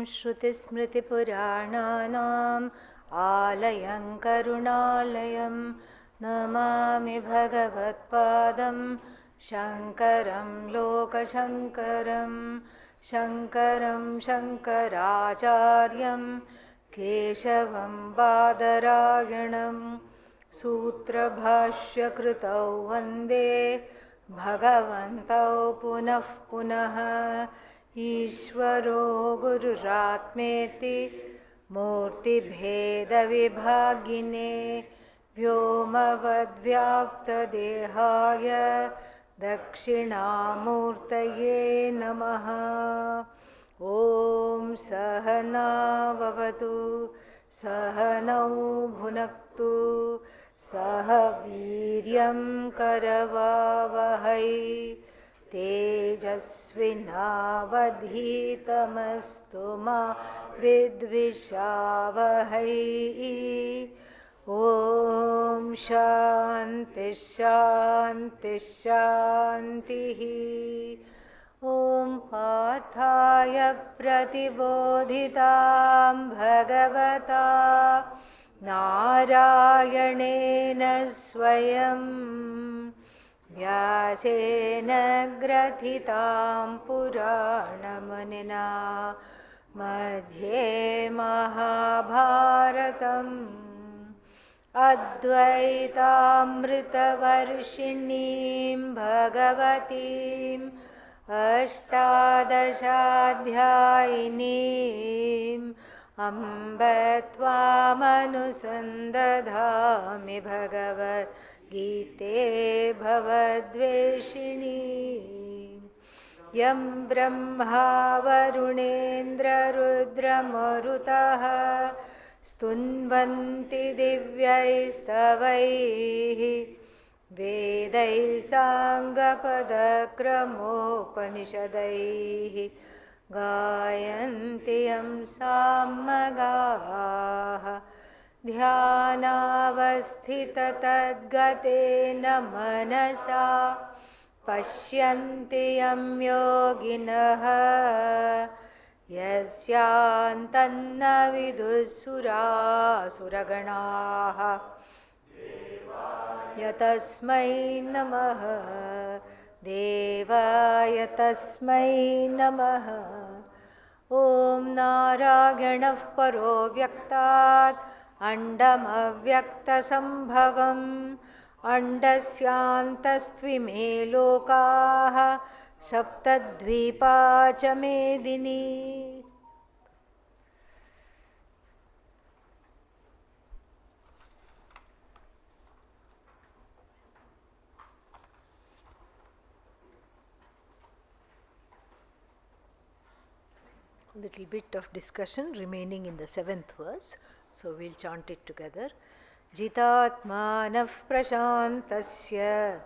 श्रुतिस्मृतिपुराणानाम् आलयं करुणालयं नमामि भगवत्पादं शङ्करं लोकशङ्करं शङ्करं शङ्कराचार्यं केशवं बादरायणं सूत्रभाष्यकृतौ वन्दे भगवन्तौ पुनः पुनः ईश्वरो गुरुरात्मेति मूर्तिभेदविभागिने व्योमवद्व्याप्तदेहाय दक्षिणामूर्तये नमः। ॐ सहना भवतु सहनौ भुनक्तु सह वीर्यं करवावहै तेजस्विनावधीतमस्तु मा विद्विषावहै। ॐ शान्ति शान्ति शान्तिः। ॐ पार्थाय प्रतिबोधितां भगवता नारायणेन स्वयं व्यासेन ग्रथितां पुराणमुनिना मध्ये महाभारतम् अद्वैतामृतवर्षिणीं भगवतीम् अष्टादशाध्यायिनीम् अम्ब त्वामनुसन्दधामि भगवद्गीते भवद्वेषिणी। यं ब्रह्मा वरुणेन्द्ररुद्रमरुतः स्तुन्वन्ति दिव्यैस्तवैः वेदैः साङ्गपदक्रमोपनिषदैः गायन्ति यं सामगाः ध्यानावस्थिततद्गतेन मनसा पश्यन्ति यं योगिनः यस्यान्तन्न विदुःसुरासुरगणाः यतस्मै नमः देवाय तस्मै नमः। ॐ नारायणः परो व्यक्तात् अण्डमव्यक्तसम्भवम् अण्डस्यान्तस्त्विमे लोकाः सप्तद्वीपा च मेदिनी। Little bit of discussion remaining in the 7th verse, so we'll chant it together. Jitatmanah prashantasya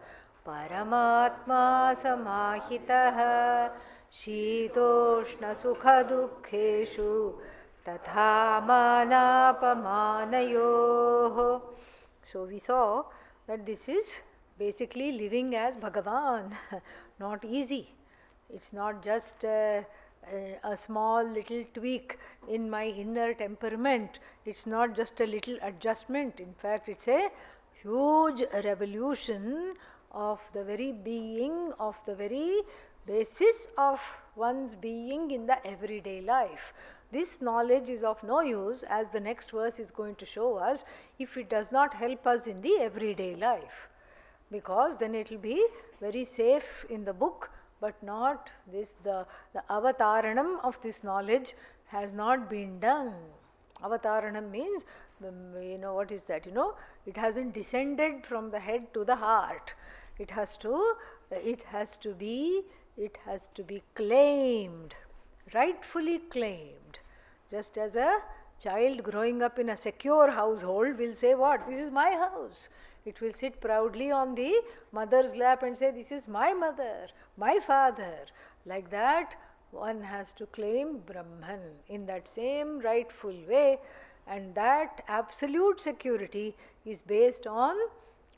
paramatma samahitah shitoshna sukha dukkheshu tatha manapamanayoh. So we saw that this is basically living as Bhagavan, not easy. It's not just a small little tweak in my inner temperament. It's not just a little adjustment. In fact, it's a huge revolution of the very being, of the very basis of one's being in the everyday life. This knowledge is of no use, as the next verse is going to show us, if it does not help us in the everyday life, because then it will be very safe in the book, but not this. The avataranam of this knowledge has not been done. Avataranam means, what is that? It hasn't descended from the head to the heart. It has to be claimed, rightfully claimed. Just as a child growing up in a secure household will say, what? This is my house. It will sit proudly on the mother's lap and say, this is my mother, my father. Like that, one has to claim Brahman in that same rightful way, and that absolute security is based on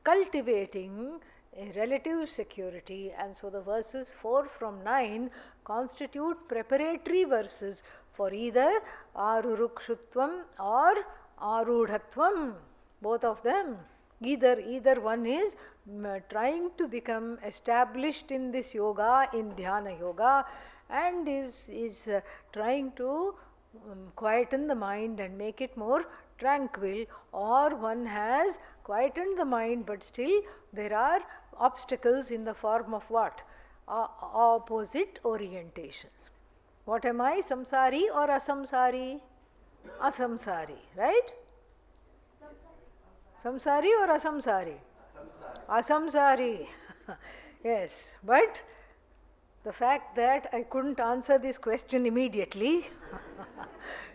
cultivating a relative security. And so the verses 4 from 9 constitute preparatory verses for either arurukshutvam or arudhatvam, both of them. Either one is trying to become established in this yoga, in dhyana yoga, and is trying to quieten the mind and make it more tranquil, or one has quietened the mind but still there are obstacles in the form of what? Opposite orientations. What am I, samsari or asamsari? Asamsari, right? Samsari or asamsari? Asamsari. Yes, but the fact that I couldn't answer this question immediately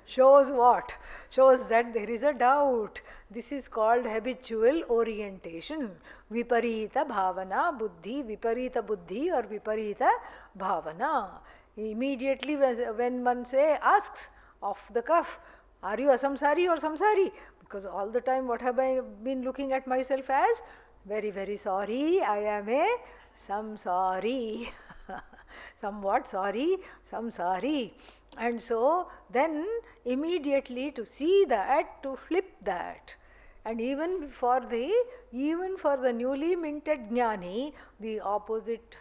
shows what? Shows that there is a doubt. This is called habitual orientation. Viparita bhavana buddhi, viparita buddhi or viparita bhavana. Immediately when one asks off the cuff, are you asamsari or samsari? Because all the time what have I been looking at myself as? Very, very sorry, I am a samsari. Somewhat sorry, samsari. And so then immediately to see that, to flip that. And even for the newly minted jnani, the opposite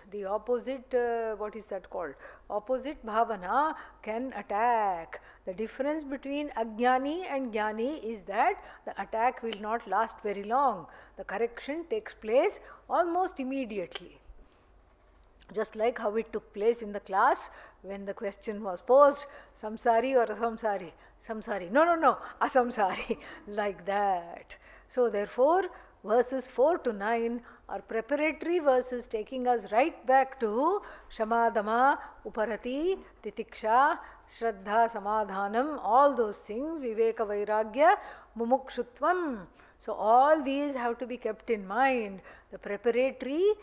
what is that called? Opposite bhavana can attack. The difference between ajnani and jnani is that the attack will not last very long. The correction takes place almost immediately. Just like how it took place in the class when the question was posed, samsari or asamsari? Samsari. No, asamsari. Like that. So therefore, verses 4 to 9 are preparatory verses taking us right back to Shamadama, Uparati, Titiksha, Shraddha, Samadhanam, all those things, Viveka, Vairagya, Mumukshutvam. So all these have to be kept in mind. The preparatory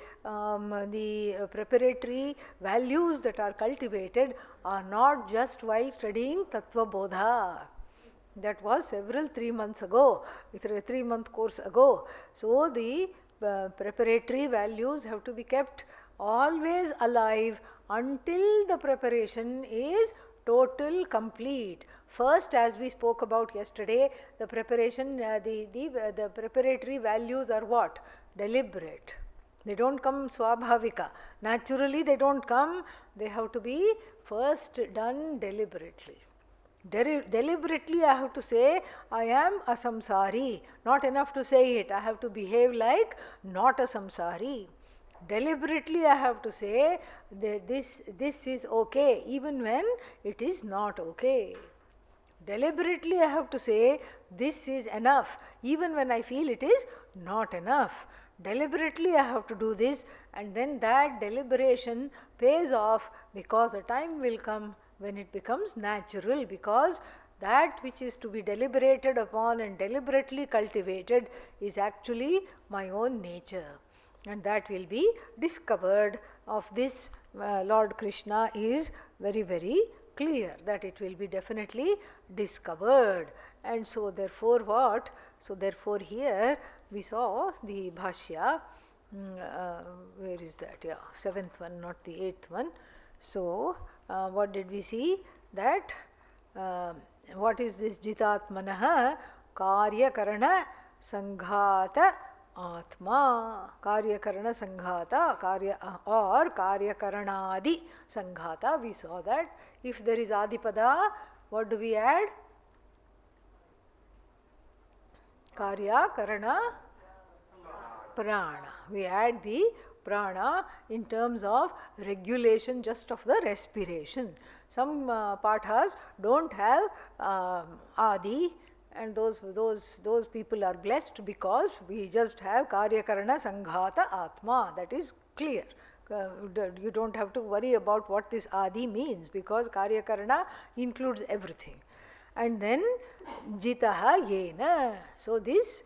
values that are cultivated are not just while studying Tattva Bodha. That was several 3 months ago, with a 3-month course ago. So the preparatory values have to be kept always alive until the preparation is total, complete. First, as we spoke about yesterday, the preparation, the preparatory values are what? Deliberate. They don't come swabhavika. Naturally, they don't come. They have to be first done deliberately. Deliberately, I have to say, I am a samsari. Not enough to say it. I have to behave like not a samsari. Deliberately, I have to say that this is okay, even when it is not okay. Deliberately, I have to say this is enough, even when I feel it is not enough. Deliberately, I have to do this, and then that deliberation pays off, because a time will come when it becomes natural, because that which is to be deliberated upon and deliberately cultivated is actually my own nature. And that will be discovered of this. Lord Krishna is very, very clear that it will be definitely discovered. And so therefore what? So therefore here we saw the Bhashya, where is that? Yeah, 7th one, not the 8th one. So what did we see? That what is this Jitatmanaha Karya Karana Sanghata Atma, Karya Karana Sanghata, or Karya Karanadi Sanghata. We saw that if there is Adipada, what do we add? Karya Karana Prana. We add the prana in terms of regulation just of the respiration. Some pathas don't have Adi, and those people are blessed, because we just have Karya Karana Sanghata Atma. That is clear. You don't have to worry about what this Adi means, because Karya Karana includes everything. And then Jitaha Yena. So this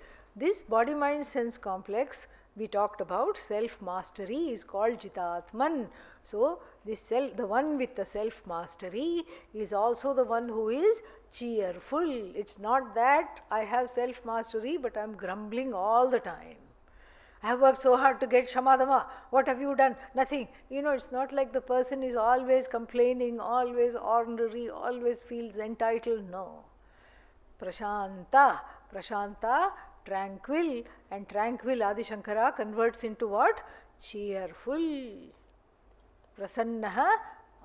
body mind sense complex we talked about, self mastery, is called Jitatman. So this the one with the self mastery is also the one who is cheerful. It's not that I have self mastery but I am grumbling all the time. I have worked so hard to get Shamadama. What have you done? Nothing. It's not like the person is always complaining, always ornery, always feels entitled. No. Prashanta. Prashanta, tranquil. And tranquil, Adi Shankara converts into what? Cheerful. Prasannaha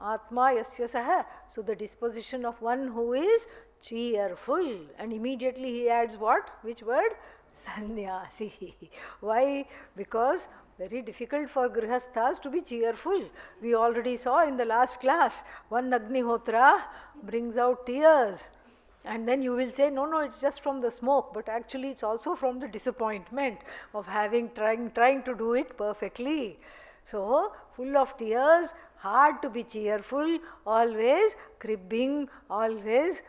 Atma Yasya Saha. So the disposition of one who is cheerful. And immediately he adds what? Which word? Sannyasi. Why? Because very difficult for grihasthas to be cheerful. We already saw in the last class, one Agnihotra brings out tears. And then you will say, no, it's just from the smoke. But actually it's also from the disappointment of trying to do it perfectly. So, full of tears, hard to be cheerful, always cribbing, always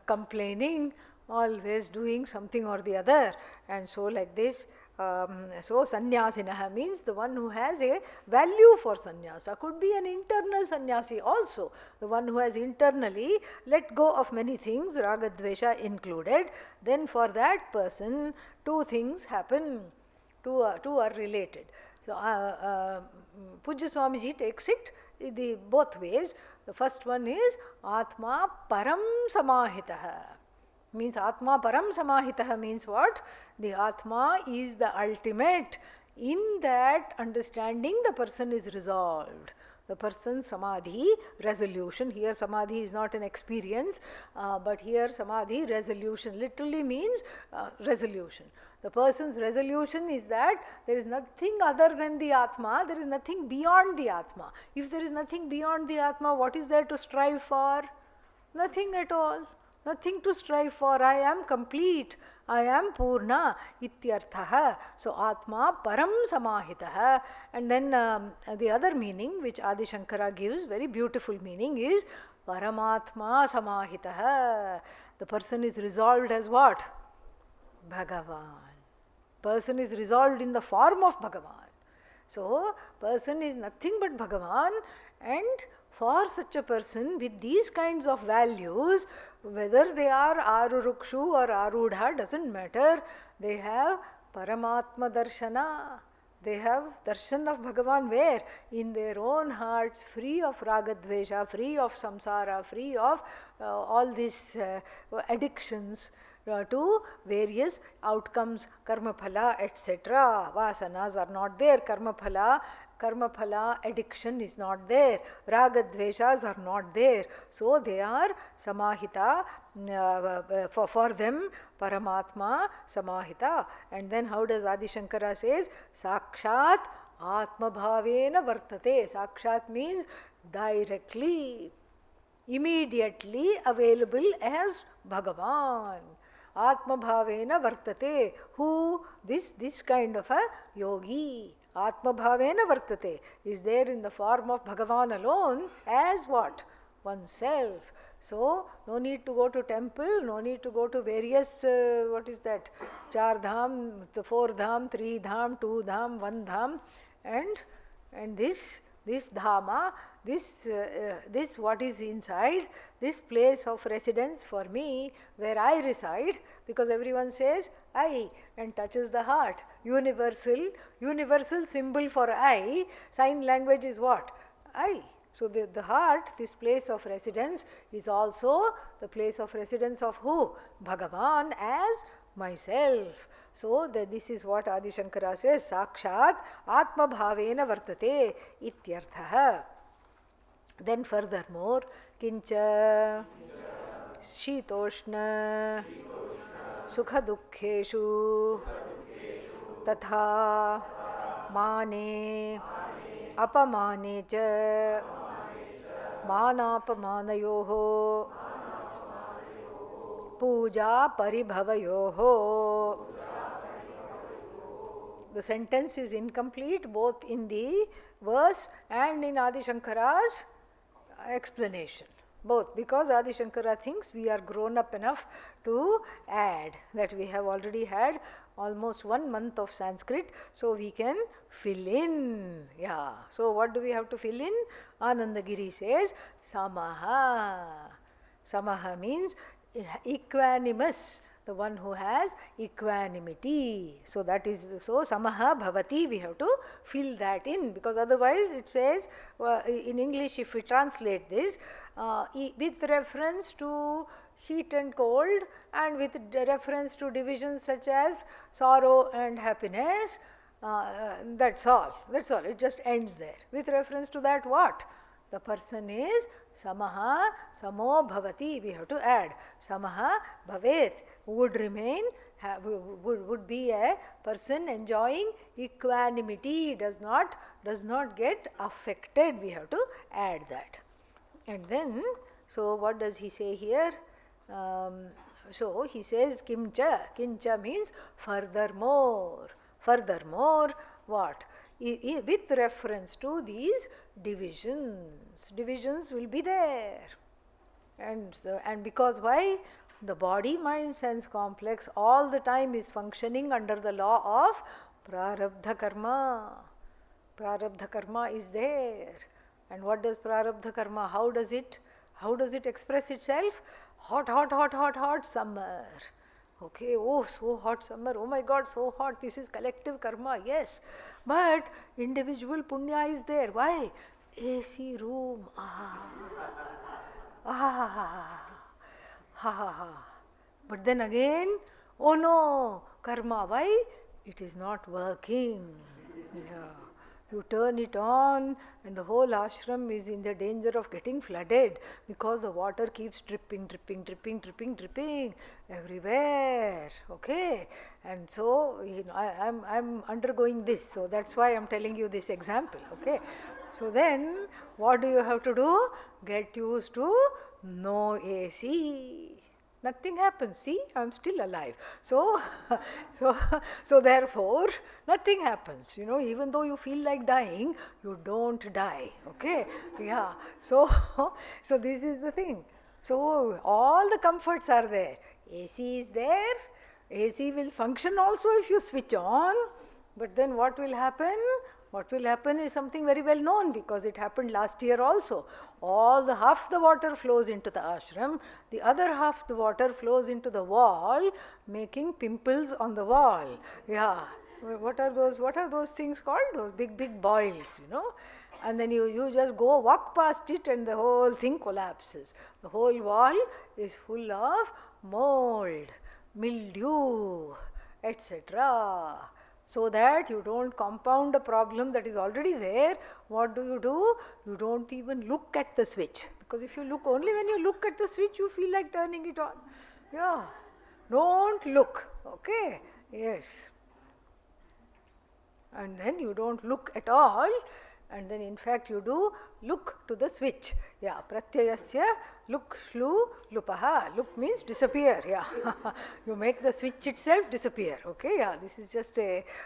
complaining, always doing something or the other. And so like this, so sannyasinaha means the one who has a value for sannyasa. Could be an internal sannyasi also, the one who has internally let go of many things, ragadvesha included. Then for that person, two things happen, two are related. So Pujya Swamiji takes it both ways. The first one is Atma Param Samahitaha. Means Atma Param Samahitaha means what? The Atma is the ultimate. In that understanding, the person is resolved. The person's samadhi, resolution. Here samadhi is not an experience, but here samadhi, resolution, literally means resolution. The person's resolution is that there is nothing other than the Atma, there is nothing beyond the Atma. If there is nothing beyond the Atma, what is there to strive for? Nothing at all. Nothing to strive for. I am complete. I am Purna. Ityarthaha. So Atma Param Samahitaha. And then the other meaning which Adi Shankara gives, very beautiful meaning, is Paramatma Samahitaha. The person is resolved as what? Bhagavan. Person is resolved in the form of Bhagavan. So, person is nothing but Bhagavan, and for such a person with these kinds of values, whether they are Arurukshu or Arudha, doesn't matter, they have Paramatma Darshana. They have darshan of Bhagavan where? In their own hearts, free of ragadvesha, free of samsara, free of all these addictions to various outcomes, karma phala, etc. Vasanas are not there, karma phala addiction is not there, ragadveshas are not there. So they are samahita, for them Paramatma samahita. And then how does Adi Shankara says? Sakshat Atma Bhavena Vartate. Sakshat means directly, immediately available as Bhagavan. Atma Bhavena Vartate. Who? This kind of a yogi. Atma Bhavena Vartate is there in the form of Bhagavan alone as what? Oneself. So, no need to go to temple, no need to go to various, what is that, 4 dham, the 4 dham, 3 dham, 2 dham, 1 dham, and this dhama, this what is inside, this place of residence for me, where I reside, because everyone says I and touches the heart. Universal symbol for I, sign language is what? I. So the heart, this place of residence, is also the place of residence of who? Bhagavan as myself. So this is what Adi Shankara says, Sakshat Atma Bhavena Vartate Ityarthaha. Then furthermore, Kincha Shitoshna Sukha Dukkheshu Tatha Mane Apamane Cha Manapamanayoho Puja Paribhavayoho. The sentence is incomplete both in the verse and in Adi Shankara's explanation. Both, because Adi Shankara thinks we are grown up enough to add, that we have already had almost 1 month of Sanskrit, so we can fill in. Yeah. So what do we have to fill in? Anandagiri says Samaha. Samaha means equanimous, the one who has equanimity. So that is, so samaha bhavati, we have to fill that in, because otherwise it says, in English if we translate this, with reference to heat and cold and with reference to divisions such as sorrow and happiness, that's all, it just ends there. With reference to that, what? The person is samaha, samo bhavati, we have to add samaha bhavet, would remain, would be a person enjoying equanimity, does not get affected, we have to add that. And then, so what does he say here? So he says kincha means furthermore, what? With reference to these divisions will be there. And so, and because why? The body, mind, sense complex all the time is functioning under the law of prarabdha karma. Prarabdha karma is there. And what does prarabdha karma, how does it express itself? Hot summer. Okay, oh, so hot summer, oh my God, so hot, this is collective karma, yes. But individual punya is there. Why? AC room, But then again, oh no, karma, why? It is not working. Yeah. You turn it on and the whole ashram is in the danger of getting flooded because the water keeps dripping everywhere. Okay, and so I'm undergoing this, so that's why I'm telling you this example. Okay, so then what do you have to do? Get used to no AC. Nothing happens. See, I'm still alive. So therefore, nothing happens. Even though you feel like dying, you don't die. Okay? Yeah. So this is the thing. So all the comforts are there. AC is there. AC will function also if you switch on. But then what will happen? What will happen is something very well known, because it happened last year also. Half the water flows into the ashram, the other half the water flows into the wall, making pimples on the wall. Yeah. What are those things called? Those big boils, And then you just walk past it and the whole thing collapses. The whole wall is full of mold, mildew, etc. So that you don't compound a problem that is already there, what do? You don't even look at the switch. Because if you look, only when you look at the switch, you feel like turning it on. Yeah. Don't look. Okay. Yes. And then you don't look at all. And then in fact you do look to the switch. Yeah, pratyayasya look shlu lupaha. Look means disappear. Yeah, you make the switch itself disappear. Okay, yeah, this is just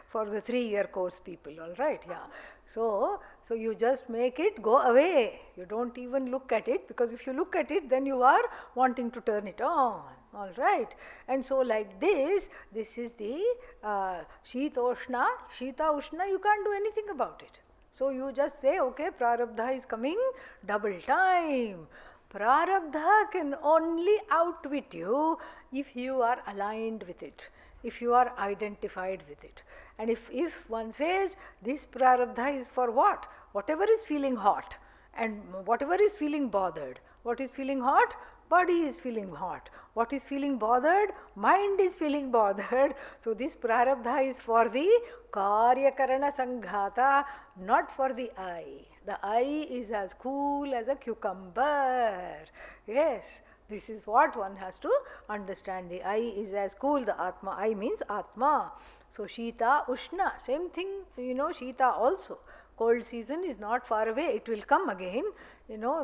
for the 3-year course people. All right, yeah. So you just make it go away. You don't even look at it, because if you look at it, then you are wanting to turn it on. All right, and so like this is the Shita Ushna, you can't do anything about it. So you just say, okay, prarabdha is coming double time. Prarabdha can only outwit you if you are aligned with it, if you are identified with it. And if one says this prarabdha is for what? Whatever is feeling hot and whatever is feeling bothered. What is feeling hot? Body is feeling hot. What is feeling bothered? Mind is feeling bothered. So this prarabdha is for the karyakarana sanghata, not for the I. The I is as cool as a cucumber. Yes, this is what one has to understand. The I is as cool. The Atma, I means Atma. So Shita, Ushna, same thing, Shita also. Cold season is not far away. It will come again.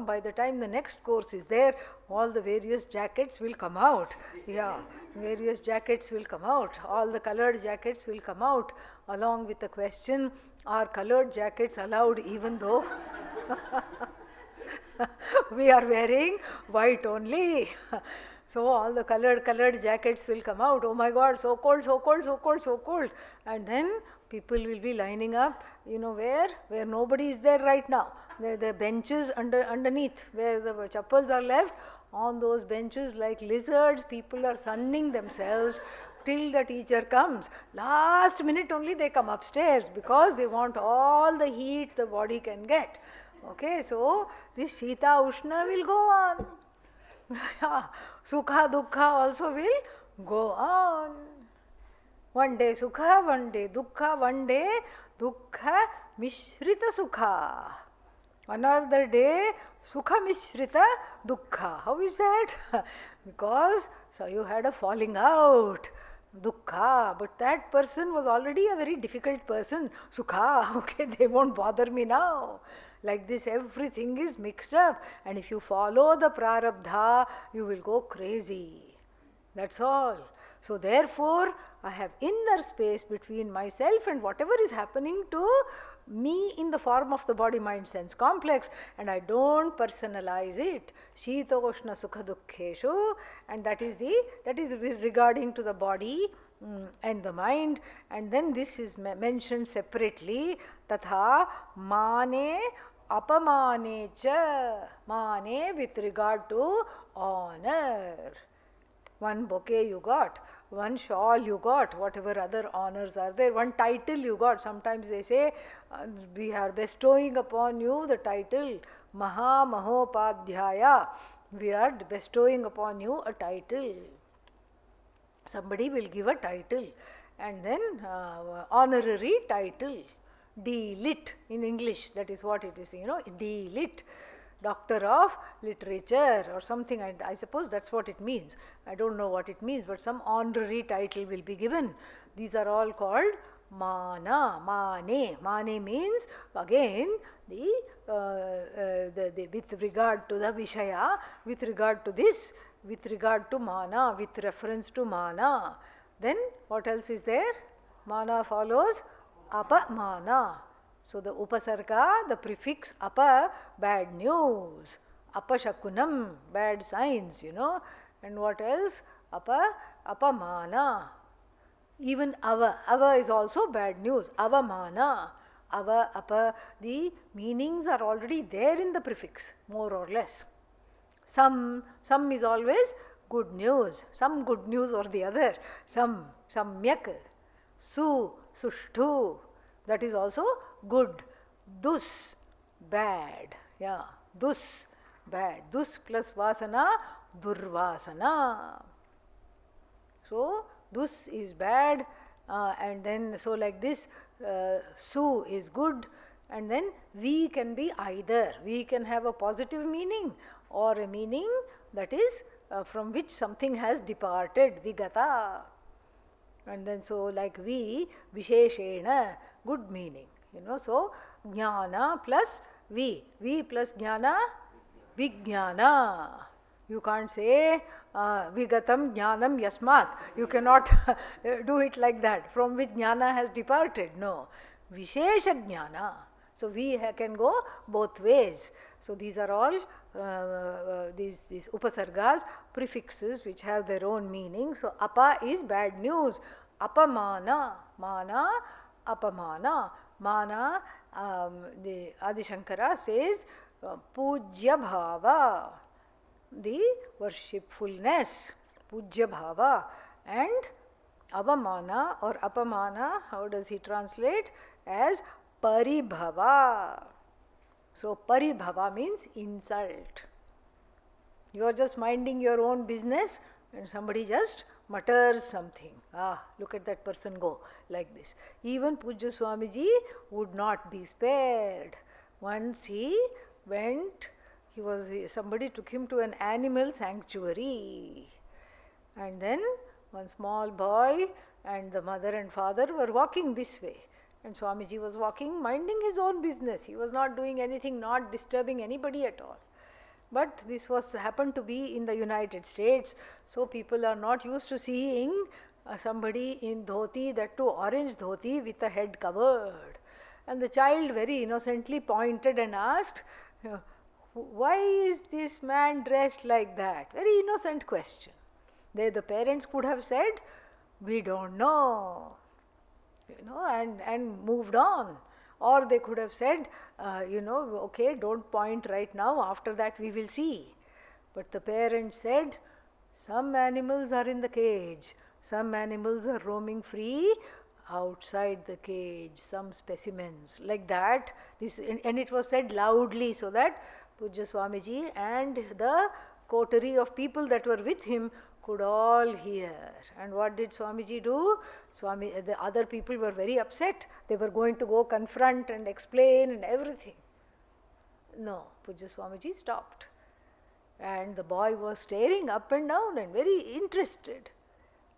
By the time the next course is there, all the various jackets will come out. Yeah, various jackets will come out. All the colored jackets will come out, along with the question, are colored jackets allowed even though we are wearing white only? So all the colored jackets will come out. Oh my God, so cold, so cold, so cold, so cold. And then people will be lining up, where nobody is there right now. The benches underneath where the chappals are left, on those benches like lizards. People are sunning themselves till the teacher comes. Last minute only they come upstairs because they want all the heat the body can get. Okay, so this Shita Ushna will go on. Sukha Dukkha also will go on. One day Sukha, one day Dukkha, one day Dukkha Mishrita Sukha. Another day Sukha Mishrita Dukkha. How is that? Because so you had a falling out. Dukkha, but that person was already a very difficult person. Sukha, okay, they won't bother me now. Like this, everything is mixed up, and if you follow the prarabdha, you will go crazy. That's all. So therefore, I have inner space between myself and whatever is happening to me in the form of the body mind sense complex, and I don't personalize it. Shita Ushna Sukha Dukkheshu, and that is regarding to the body and the mind. And then this is mentioned separately. Tatha mane apamane cha. Mane with regard to honor. One bouquet you got, one shawl you got, whatever other honors are there, one title you got. Sometimes they say, we are bestowing upon you the title Maha Mahopadhyaya. We are bestowing upon you a title. Somebody will give a title, and then honorary title. D.Lit in English, that is what it is, D.Lit. Doctor of Literature or something, I suppose that's what it means. I don't know what it means, but some honorary title will be given. These are all called mana, mane. Mane means again the with regard to the Vishaya, with regard to this, with regard to mana, with reference to mana. Then what else is there? Mana follows apamana. So the upasarga, the prefix apa, bad news. Apashakunam, bad signs, And what else? Apamana. Even ava is also bad news. Avamana. Ava, apa, the meanings are already there in the prefix, more or less. Some is always good news. Some good news or the other. Some, samyak. Sushtu. That is also good. Dus, bad. Yeah, dus, bad. Dus plus vasana, durvasana. So, dus is bad, and then so like this, su is good, and then vi can be either. Vi can have a positive meaning or a meaning that is from which something has departed, vigata. And then so like vi, visheshena, good meaning. So jnana plus vi plus jnana, vijnana. You can't say vigatam jnanam yasmat. You cannot do it like that. From which jnana has departed. No. Vishesha jnana. So we can go both ways. So these are all these upasargas, prefixes which have their own meaning. So apa is bad news. Apamana, mana, apamana. Mana, the Adi Shankara says, Pujya Bhava, the worshipfulness, Pujya Bhava, and Avamana or Apamana, how does he translate? As Paribhava. So Paribhava means insult. You are just minding your own business and somebody just mutters something. Look at that person go, like this. Even Pujya Swamiji would not be spared. Once he went, somebody took him to an animal sanctuary. And then one small boy and the mother and father were walking this way. And Swamiji was walking, minding his own business. He was not doing anything, not disturbing anybody at all. But this happened to be in the United States, so people are not used to seeing somebody in dhoti, that too orange dhoti with a head covered. And the child very innocently pointed and asked, why is this man dressed like that? Very innocent question. The parents could have said, we don't know, and moved on. Or they could have said, okay, don't point right now, after that we will see. But the parents said, some animals are in the cage, some animals are roaming free outside the cage, some specimens. Like that, and it was said loudly so that Pujya Swamiji and the coterie of people that were with him could all hear. And what did Swamiji do? The other people were very upset. They were going to go confront and explain and everything. No, Pujya Swamiji stopped. And the boy was staring up and down and very interested.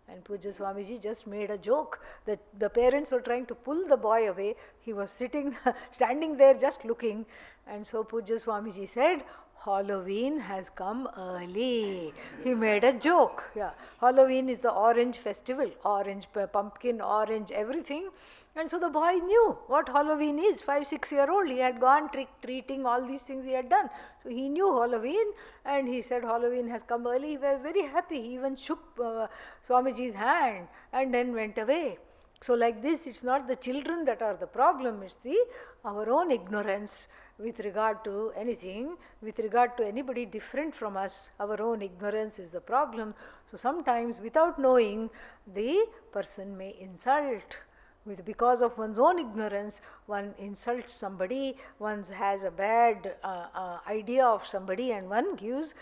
And Pujya Swamiji just made a joke that the parents were trying to pull the boy away. He was standing there just looking. And so Pujya Swamiji said, Halloween has come early. He made a joke. Yeah, Halloween is the orange festival, orange pumpkin, orange everything. And so the boy knew what Halloween is. 5-6-year-old, he had gone trick-treating, all these things he had done. So he knew Halloween, and he said Halloween has come early. He was very happy. He even shook Swamiji's hand and then went away. So like this, it's not the children that are the problem, it's our own ignorance with regard to anything, with regard to anybody different from us. Our own ignorance is the problem. So sometimes without knowing, the person may insult. Because of one's own ignorance, one insults somebody, one has a bad idea of somebody, and one gives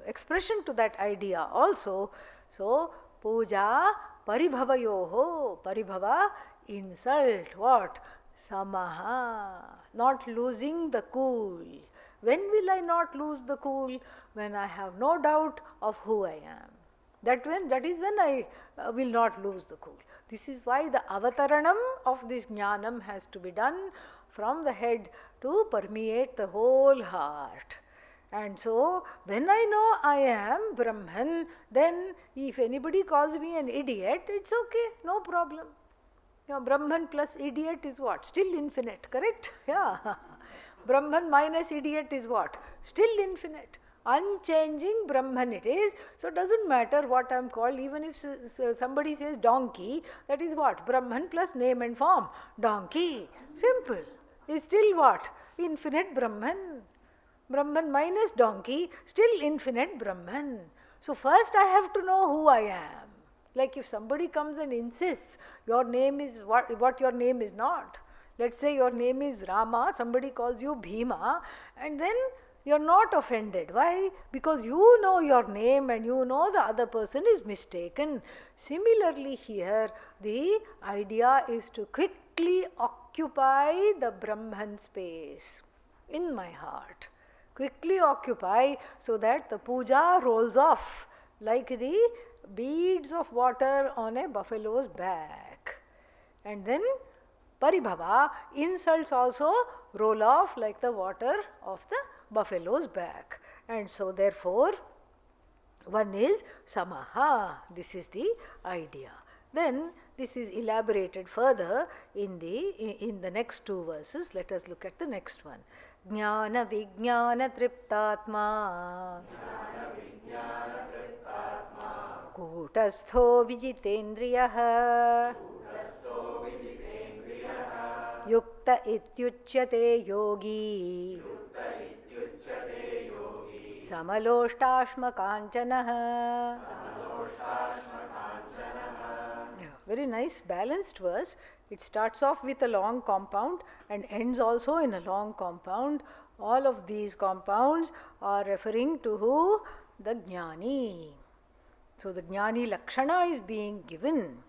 expression to that idea also. So, puja paribhavayoho, paribhava, insult, what? Samaha, not losing the cool. When will I not lose the cool? When I have no doubt of who I am. That is when I will not lose the cool. This is why the avataranam of this jnanam has to be done from the head to permeate the whole heart. And so, when I know I am Brahman, then if anybody calls me an idiot, it's okay, no problem. Brahman plus idiot is what? Still infinite, correct? Yeah. Brahman minus idiot is what? Still infinite. Unchanging Brahman it is. So, it doesn't matter what I am called. Even if somebody says donkey, that is what? Brahman plus name and form. Donkey. Simple. Is still what? Infinite Brahman. Brahman minus donkey, still infinite Brahman. So, first I have to know who I am. Like if somebody comes and insists your name is what your name is not. Let's say your name is Rama, somebody calls you Bhima, and then you are not offended. Why? Because you know your name and you know the other person is mistaken. Similarly here, the idea is to quickly occupy the Brahman space in my heart. Quickly occupy so that the puja rolls off like the beads of water on a buffalo's back. And then paribhava, insults also roll off like the water of the buffalo's back. And so therefore, one is samaha. This is the idea. Then this is elaborated further in the next two verses. Let us look at the next one. Jnana vijnana triptatma kutastho vijitendriyah yukta ityuchyate yogi samaloštashma kanchanah. Very nice balanced verse. It starts off with a long compound and ends also in a long compound. All of these compounds are referring to who? The Jnani. So the Jnani Lakshana is being given.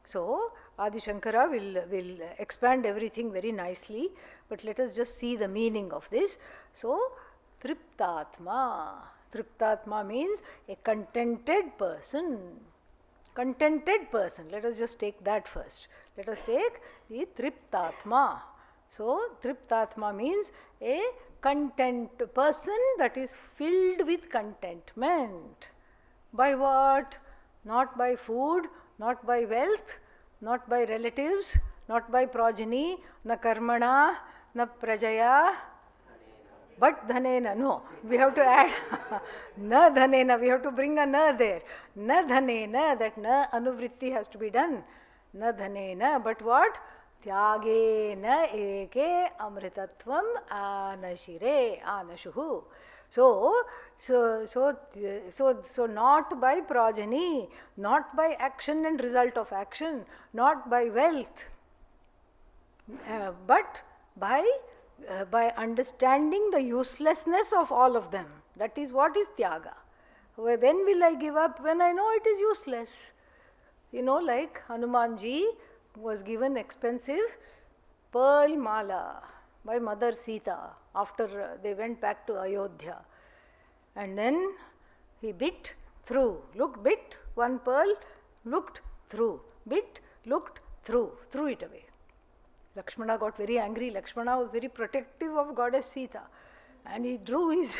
So Adi Shankara will expand everything very nicely, but let us just see the meaning of this. So Triptatma. Triptatma means a contented person. Contented person. Let us just take that first. Let us take the Triptatma. So Triptatma means a content person that is filled with contentment. By what? Not by food, not by wealth, not by relatives, not by progeny, na karmana, na prajaya, but dhanena. No, we have to add na dhanena, we have to bring a na there. Na dhanena, that na anuvritti has to be done. Na dhanena, but what? Tyagena eke amritatvam anashire anashuhu. So not by progeny, not by action and result of action, not by wealth, but by understanding the uselessness of all of them. That is what is tyaga. When will I give up? When I know it is useless. Like Hanumanji was given expensive pearl mala by Mother Sita after they went back to Ayodhya. And then he bit through, bit one pearl, looked through, bit, looked threw it away. Lakshmana got very angry. Lakshmana was very protective of Goddess Sita. And he drew his,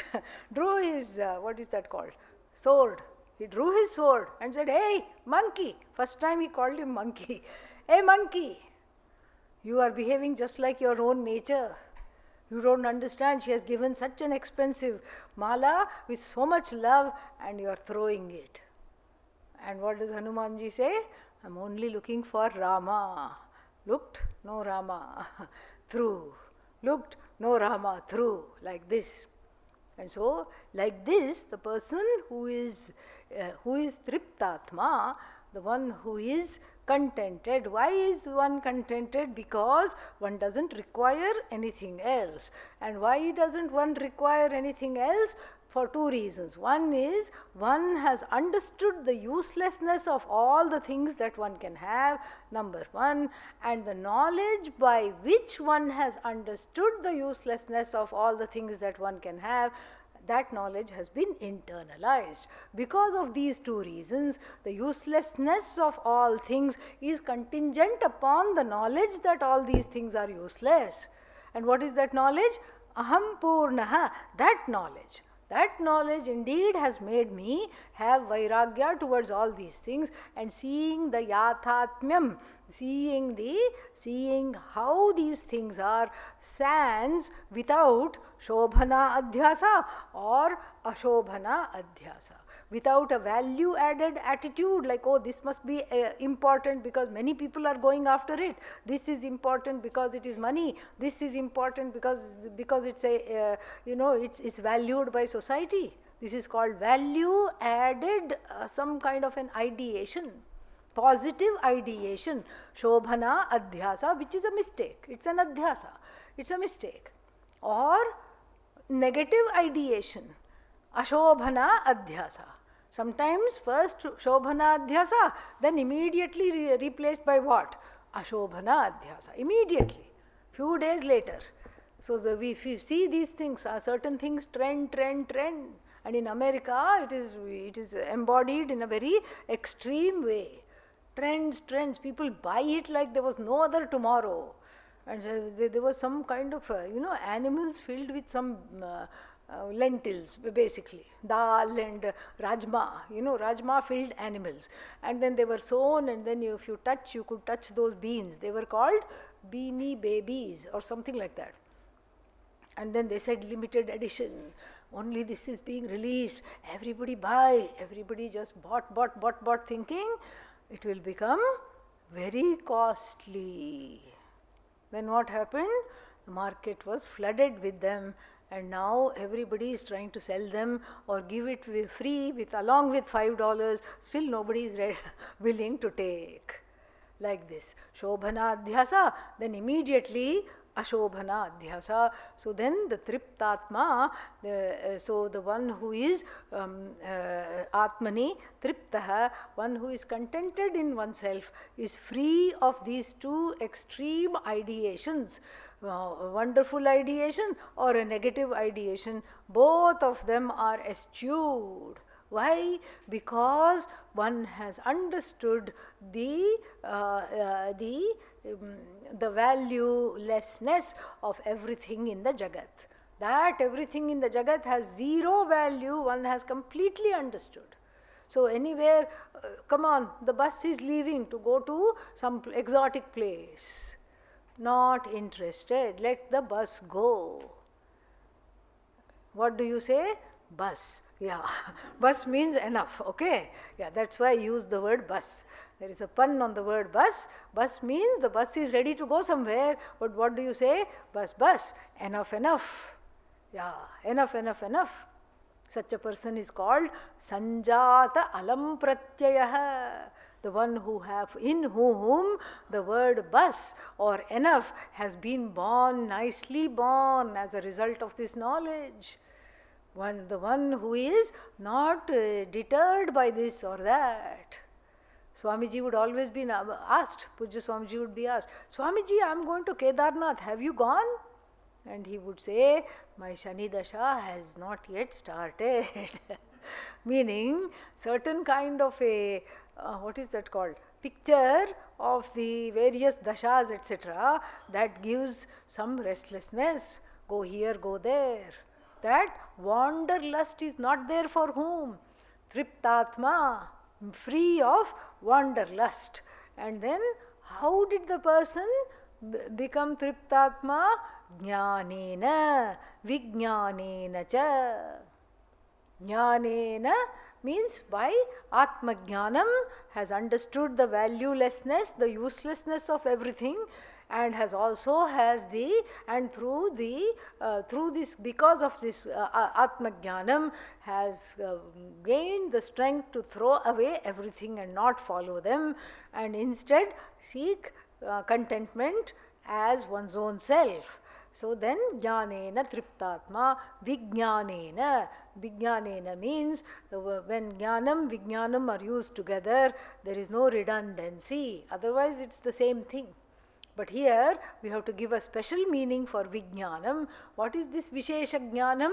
what is that called? Sword. He drew his sword and said, "Hey, monkey." First time he called him monkey. "Hey, monkey, you are behaving just like your own nature. You don't understand. She has given such an expensive mala with so much love and you are throwing it." And what does Hanumanji say? "I'm only looking for Rama." Looked, no Rama. Threw. Looked, no Rama. Threw. Like this. And so, like this, the person who is triptatma, the one who is contented. Why is one contented? Because one doesn't require anything else. And why doesn't one require anything else? For two reasons. One is, one has understood the uselessness of all the things that one can have, number one, and the knowledge by which one has understood the uselessness of all the things that one can have, that knowledge has been internalized. Because of these two reasons, the uselessness of all things is contingent upon the knowledge that all these things are useless. And what is that knowledge? Aham Purnaha, that knowledge. That knowledge indeed has made me have vairagya towards all these things, and seeing the yathatmyam, seeing how these things are sans without shobhana adhyasa or ashobhana adhyasa. Without a value added attitude like, oh, this must be important because many people are going after it. This is important because it is money. This is important because it's a it's valued by society. This is called value added, some kind of an ideation, positive ideation, shobhana adhyasa, which is a mistake. It's an adhyasa. It's a mistake. Or negative ideation, ashobhana adhyasa. Sometimes first shobhana adhyasa, then immediately replaced by what? Ashobhana adhyasa. Immediately, few days later. So if you see these things, certain things trend. And in America, it is embodied in a very extreme way. Trends. People buy it like there was no other tomorrow. And there was some kind of, animals filled with some lentils, basically, dal and rajma, rajma filled animals, and then they were sown, and then if you could touch those beans. They were called beanie babies or something like that. And then they said limited edition, only this is being released, everybody buy, everybody just bought, thinking it will become very costly. Then what happened? The market was flooded with them. And now everybody is trying to sell them or give it free along with $5. Still nobody is willing to take. Like this. Shobhana adhyasa, then immediately ashobhana adhyasa. So then the triptatma, so the one who is atmani triptaha, one who is contented in oneself, is free of these two extreme ideations. A wonderful ideation or a negative ideation, both of them are eschewed. Why? Because one has understood the valuelessness of everything in the Jagat. That everything in the Jagat has zero value, one has completely understood. So anywhere, come on, the bus is leaving to go to some exotic place. Not interested, let the bus go. What do you say? Bus. Yeah, bus means enough, okay? Yeah, that's why I use the word bus. There is a pun on the word bus. Bus means the bus is ready to go somewhere, but what do you say? Bus, bus, enough, enough. Yeah, enough, enough, enough. Such a person is called Sanjata Alam Pratyayah, the one who have in whom the word bus or enough has been born, nicely born as a result of this knowledge. The one who is not deterred by this or that. Swamiji would always be asked, Pujya Swamiji would be asked, Swamiji, I am going to Kedarnath, have you gone? And he would say, my Shani Dasha has not yet started. Meaning, certain kind of a, what is that called? Picture of the various dashas, etc., that gives some restlessness. Go here, go there. That wanderlust is not there for whom? Triptatma, free of wanderlust. And then, how did the person become Triptatma? Jnanena, Vijnanena cha. Jnanena means by Atma Jnanam, has understood the valuelessness, the uselessness of everything, and has also and through this, because of this Atma Jnanam, has gained the strength to throw away everything and not follow them, and instead seek contentment as one's own self. So then, jnanena triptatma, vijnanena. Vijnanena means when jnanam, vijnanam are used together, there is no redundancy. Otherwise, it's the same thing. But here, we have to give a special meaning for vijnanam. What is this vishesha jnanam?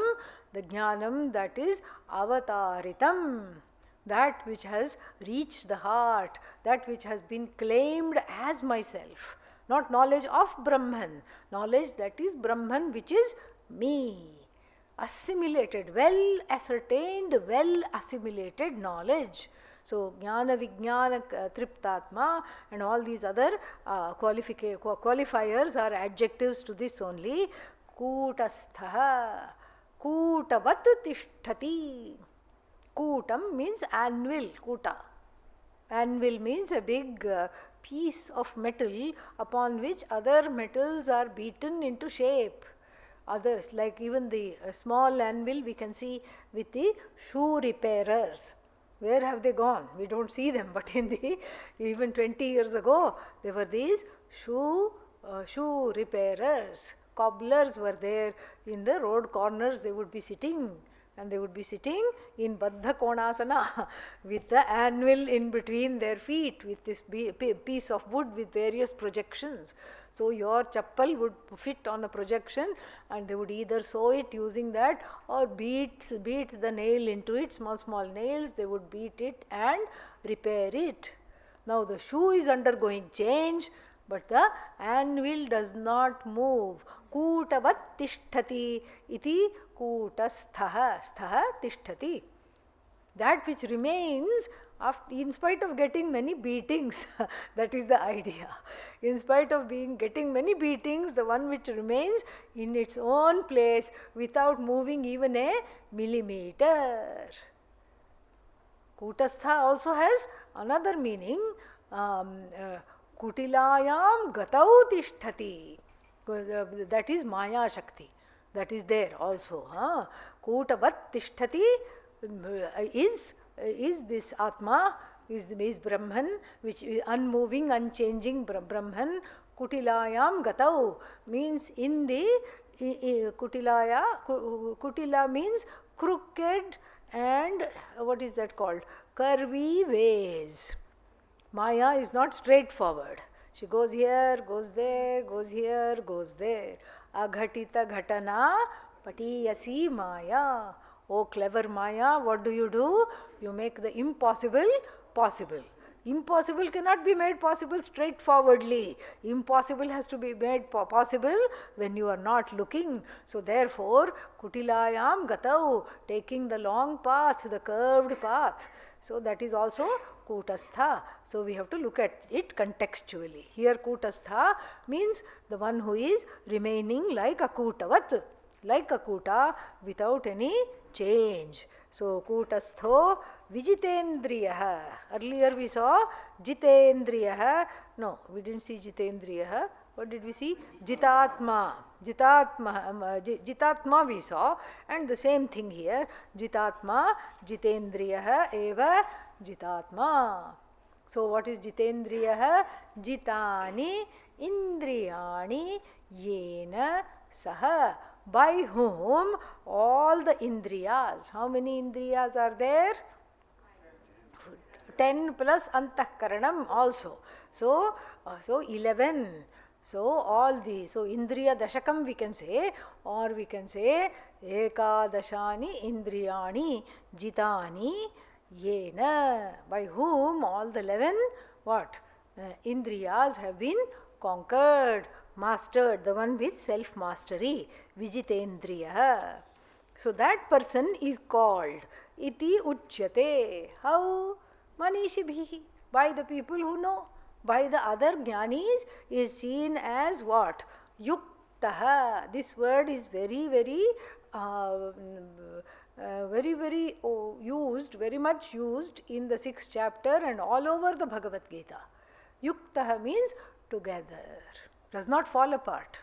The jnanam that is avataritam. That which has reached the heart, that which has been claimed as myself. Not knowledge of Brahman, knowledge that is Brahman, which is me. Assimilated, well ascertained, well assimilated knowledge. So, jnana, vijnana, triptatma, and all these other qualifiers are adjectives to this only. Kutastha, kutavat tishtati. Kutam means anvil, kuta. Anvil means a big piece of metal upon which other metals are beaten into shape. Others, like even the small anvil we can see with the shoe repairers. Where have they gone? We don't see them, but even 20 years ago, there were these shoe repairers. Cobblers were there in the road corners, they would be sitting. And they would be sitting in Baddha Konasana with the anvil in between their feet, with this piece of wood with various projections. So your chappal would fit on a projection, and they would either sew it using that or beat the nail into it, small nails. They would beat it and repair it. Now the shoe is undergoing change, but the anvil does not move. Kutavat tishtati iti kutasthaha, sthaha tishtati. That which remains in spite of getting many beatings, that is the idea. In spite of getting many beatings, the one which remains in its own place without moving even a millimeter. Kutastha also has another meaning. Kutilayam gatau tishtati. That is Maya Shakti. That is there also. Kutavat tishtati is this Atma, is Brahman, which is unmoving, unchanging Brahman. Kutilayam gatau means in the kutilaya. Kutila means crooked and what is that called? Curvy ways. Maya is not straightforward. She goes here, goes there, goes here, goes there. Aghatita ghatana patiyasi Maya. Oh clever Maya, what do? You make the impossible possible. Impossible cannot be made possible straightforwardly. Impossible has to be made possible when you are not looking. So therefore, kutilayam gatau, taking the long path, the curved path. So that is also kutastha. So we have to look at it contextually. Here kutastha means the one who is remaining like a kutavat. like a kuta without any change. So kutastho vijitendriyaha. Earlier we saw jitendriyaha. No, we didn't see jitendriyaha. What did we see? Jitatma. Jitatma we saw, and the same thing here. Jitatma, jitendriyaha eva jitatma. So what is jitendriyaha? Jitani indriyani yena saha. By whom all the indriyas. How many indriyas are there? 10 plus antahkaranam also. So 11. So all these. So indriya dashakam we can say, or we can say ekadashani indriyani jitani yena. By whom all the 11 what? Indriyas have been conquered, mastered, the one with self-mastery, Vijitendriya. So that person is called Iti Uchyate. How? Manishibhi. By the people who know. By the other jnanis is seen as what? Yuktaha. This word is very, very used, very much used in the 6th chapter and all over the Bhagavad Gita. Yuktaha means together, does not fall apart.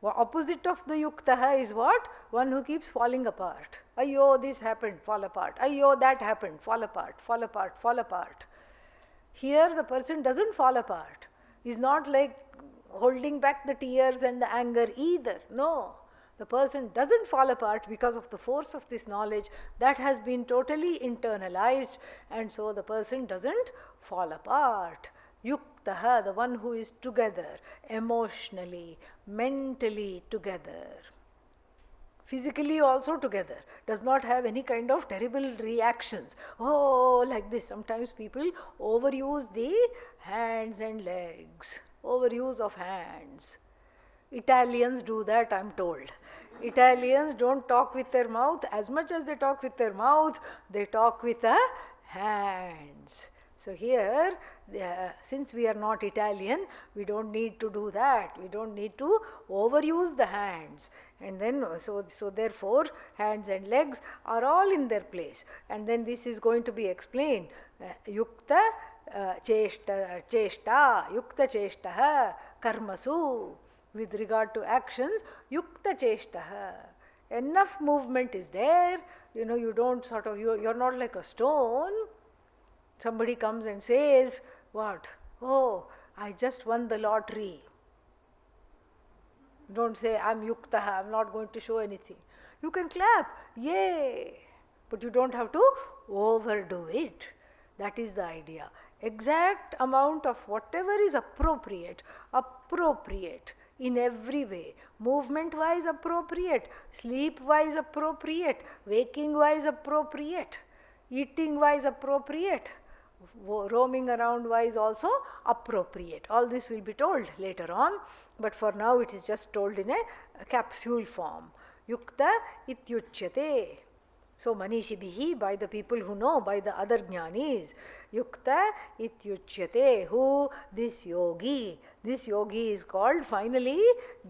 Opposite of the yuktaha is what? One who keeps falling apart. Ayyo, this happened, fall apart. Ayyo, that happened, fall apart, fall apart, fall apart. Here the person doesn't fall apart. He's not like holding back the tears and the anger either. No. The person doesn't fall apart because of the force of this knowledge that has been totally internalized, and so the person doesn't fall apart. Yuktaha, the one who is together, emotionally, mentally together, physically also together, does not have any kind of terrible reactions. Oh, like this. Sometimes people overuse the hands and legs, overuse of hands. Italians do that, I'm told. Italians don't talk with their mouth. As much as they talk with their mouth, they talk with the hands. So here, since we are not Italian, we don't need to do that. We don't need to overuse the hands. And then, so therefore, hands and legs are all in their place. And then this is going to be explained. Yukta cheshta, yukta cheshtaha, karmasu. With regard to actions, yukta cheshtaha. Enough movement is there. You don't sort of, you're not like a stone. Somebody comes and says, what? Oh, I just won the lottery. Don't say, I'm yuktaha, I'm not going to show anything. You can clap, yay! But you don't have to overdo it. That is the idea. Exact amount of whatever is appropriate in every way. Movement-wise appropriate, sleep-wise appropriate, waking-wise appropriate, eating-wise appropriate, roaming around wise also appropriate. All this will be told later on, but for now it is just told in a capsule form. Yukta ityuchyate. So Manishibhihi, by the people who know, by the other jnanis. Yukta ityuchyate. Who? This yogi. This yogi is called finally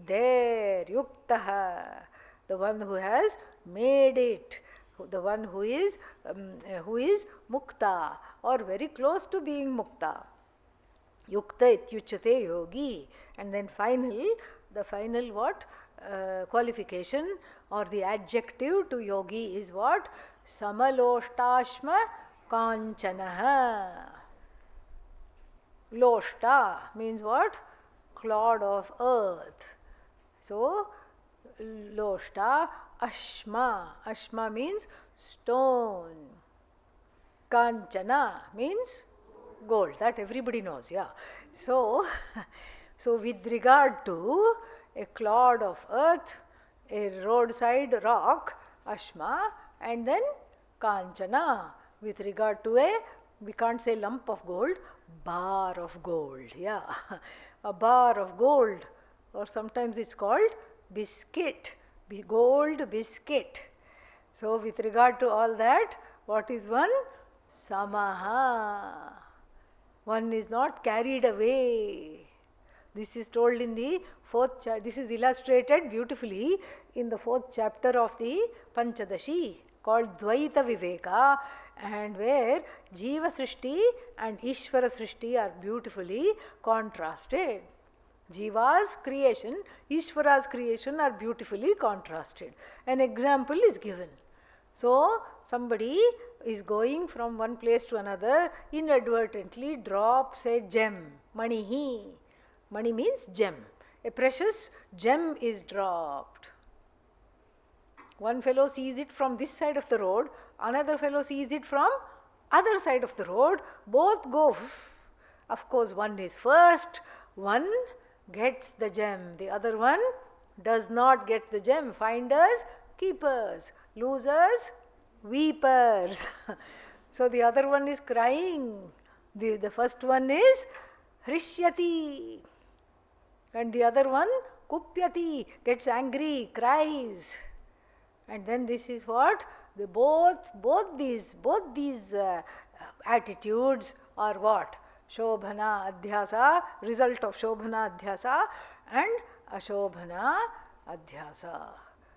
there. Yuktaha. The one who has made it. The one who is mukta, or very close to being mukta. Yukta ityuchyate yogi. And then the final what? Qualification or the adjective to yogi is what? Samaloštashma kanchanaha. Loshta means what? Clod of earth. So, loshta, ashma. Ashma means stone. Kanchana means gold. That everybody knows, yeah. So with regard to a clod of earth, a roadside rock, ashma, and then kanchana. With regard to we can't say lump of gold, bar of gold, yeah. A bar of gold, or sometimes it's called biscuit, gold biscuit. So with regard to all that, what is one? Samaha. One is not carried away. This is told in the 4th chapter. This is illustrated beautifully in the 4th chapter of the Panchadashi called Dvaita Viveka, and where Jiva Srishti and Ishvara Srishti are beautifully contrasted. Jiva's creation, Ishvara's creation are beautifully contrasted. An example is given. So, somebody is going from one place to another, inadvertently drops a gem, manihi. Mani means gem. A precious gem is dropped. One fellow sees it from this side of the road, another fellow sees it from other side of the road, both go. Of course, one is first, one gets the gem, the other one does not get the gem. Finders, keepers, losers, weepers. So the other one is crying, the first one is hrishyati, and the other one kupyati, gets angry, cries. And then this is what both these attitudes are what? Shobhana Adhyasa, result of Shobhana Adhyasa and Ashobhana Adhyasa.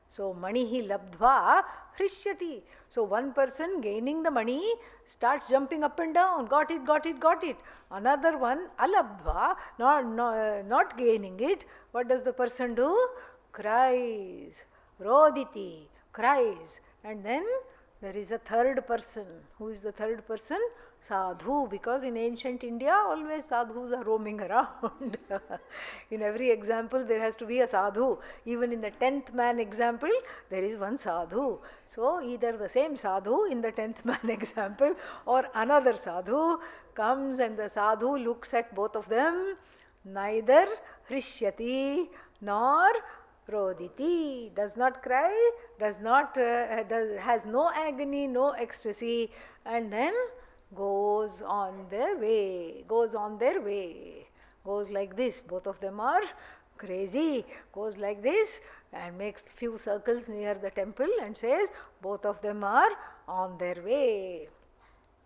So Manihi Labdhva Hrishyati. So one person gaining the money starts jumping up and down, got it, got it, got it. Another one Alabdhva, not gaining it. What does the person do? Cries. Roditi, cries. And then there is a third person. Who is the third person? Sadhu, because in ancient India always sadhus are roaming around. In every example there has to be a sadhu. Even in the 10th man example there is one sadhu. So either the same sadhu in the 10th man example or another sadhu comes, and the sadhu looks at both of them, neither hrishyati nor roditi, does not cry, has no agony, no ecstasy, and then goes on their way, goes like this. Both of them are crazy, goes like this and makes few circles near the temple and says both of them are on their way.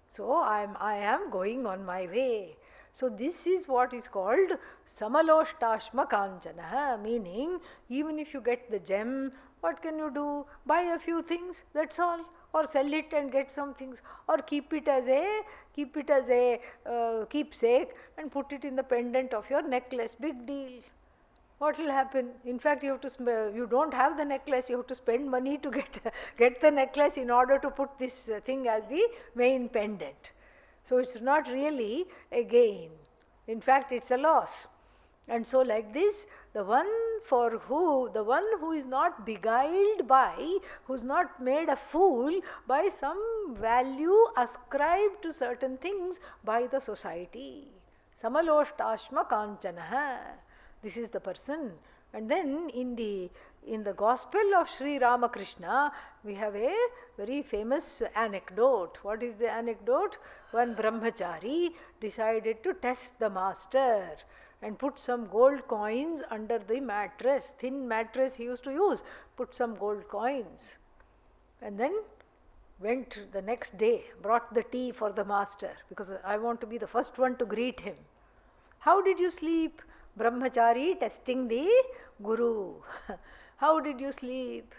So I am going on my way. So this is what is called Samaloštashma Kanchana, meaning even if you get the gem, what can you do? Buy a few things, that's all. Or sell it and get some things, or keep it as a keepsake and put it in the pendant of your necklace. Big deal. What will happen? In fact, you don't have the necklace. You have to spend money to get the necklace in order to put this thing as the main pendant. So it's not really a gain. In fact, it's a loss. And so like this, the one who is not beguiled by, who's not made a fool by some value ascribed to certain things by the society. Samaloštashma Kanchana. This is the person. And then in the Gospel of Sri Ramakrishna, we have a very famous anecdote. What is the anecdote? One brahmachari decided to test the master and put some gold coins under the mattress, thin mattress he used to use, put some gold coins. And then went the next day, brought the tea for the master, because I want to be the first one to greet him. How did you sleep? Brahmachari testing the Guru. How did you sleep?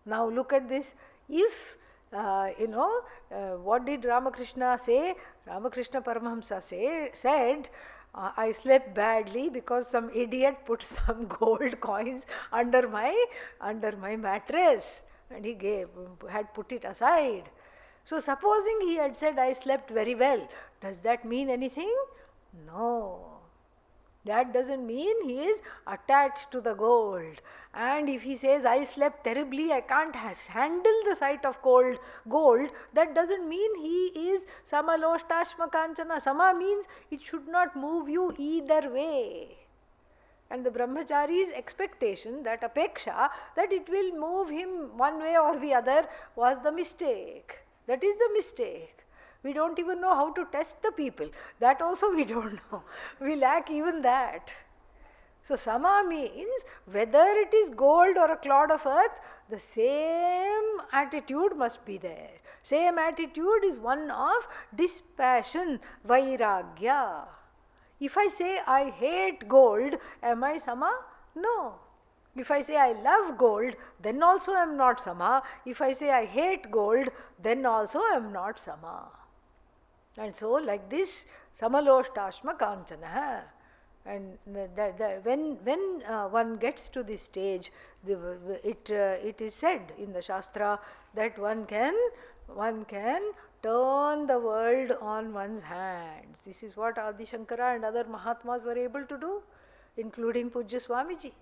Now look at this. If, what did Ramakrishna say? Ramakrishna Paramahamsa said, I slept badly because some idiot put some gold coins under my mattress, and he had put it aside. So supposing he had said, I slept very well, does that mean anything? No. That doesn't mean he is attached to the gold. And if he says, I slept terribly, I can't handle the sight of gold, that doesn't mean he is Samaloštashma Kanchana. Sama means it should not move you either way. And the brahmachari's expectation, that apeksha, that it will move him one way or the other, was the mistake. That is the mistake. We don't even know how to test the people. That also we don't know. We lack even that. So sama means whether it is gold or a clod of earth, the same attitude must be there. Same attitude is one of dispassion, vairagya. If I say I hate gold, am I sama? No. If I say I love gold, then also I am not sama. If I say I hate gold, then also I am not sama. And so, like this, samaloshtashma kanchana. And when one gets to this stage, it is said in the Shastra that one can turn the world on one's hands. This is what Adi Shankara and other Mahatmas were able to do, including Pujya Swamiji.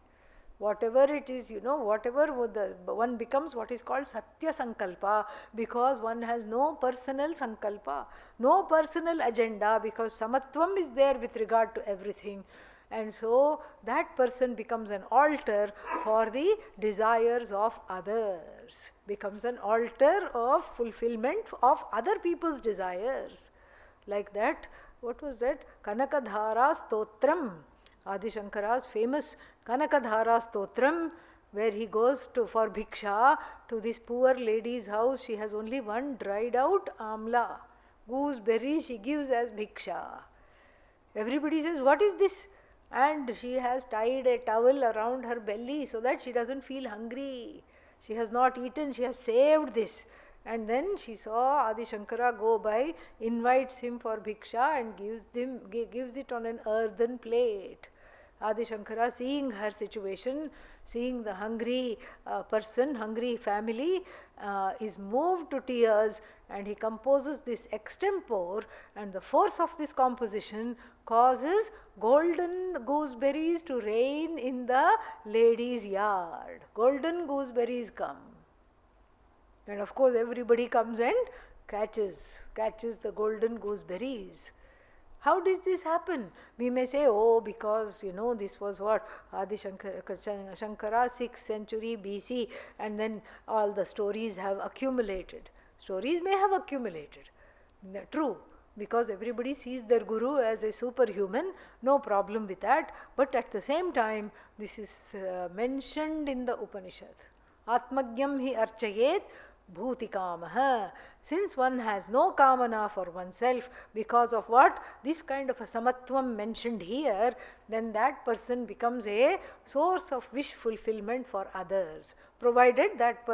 Whatever it is, whatever one becomes what is called Satya Sankalpa, because one has no personal Sankalpa, no personal agenda, because Samatvam is there with regard to everything. And so that person becomes an altar for the desires of others, becomes an altar of fulfillment of other people's desires. Like that, what was that? Kanakadhara Stotram, Adi Shankara's famous Kanakadhara Stotram, where he goes for bhiksha to this poor lady's house. She has only one dried out amla, gooseberry she gives as bhiksha. Everybody says, what is this? And she has tied a towel around her belly so that she doesn't feel hungry. She has not eaten, she has saved this. And then she saw Adi Shankara go by, invites him for bhiksha and gives it on an earthen plate. Adi Shankara, seeing her situation, seeing the hungry person, hungry family, is moved to tears, and he composes this extempore, and the force of this composition causes golden gooseberries to rain in the lady's yard. Golden gooseberries come. And of course everybody comes and catches the golden gooseberries. How does this happen? We may say, oh, because this was what Adi Shankara 6th century BC, and then all the stories have accumulated. Stories may have accumulated. True, because everybody sees their guru as a superhuman, no problem with that. But at the same time, this is mentioned in the Upanishad. Atmagyam hi archayet bhuti kamaha. Since one has no kamana for oneself, because of what? This kind of a samatvam mentioned here, then that person becomes a source of wish fulfillment for others, provided that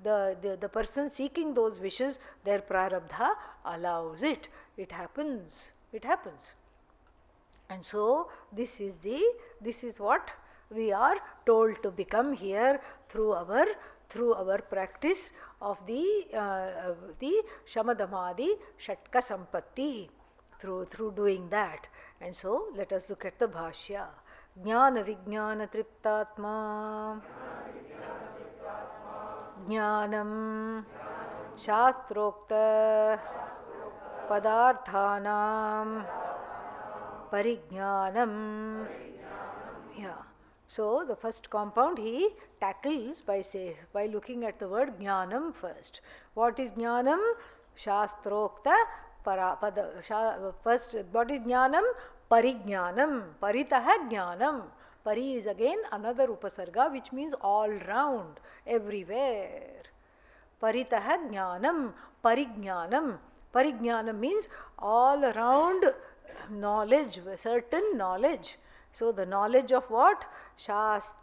the person seeking those wishes, their prarabdha allows it. It happens. And so this is what we are told to become here through our practice of the Shamadamadi Shatka Sampatti, through doing that. And so let us look at the Bhashya. Jnana Vijnana Triptatma Jnanam Shastrokta Padarthanam Parijnanam. Yeah. So the first compound he tackles by looking at the word jnanam first. What is jnanam? Shastrokta first, what is jnanam? Parijnanam. Paritaha jnanam. Pari is again another upasarga which means all round, everywhere. Paritaha jnanam, parijnanam. Parijnanam means all around knowledge, certain knowledge. So the knowledge of what? Shastraihi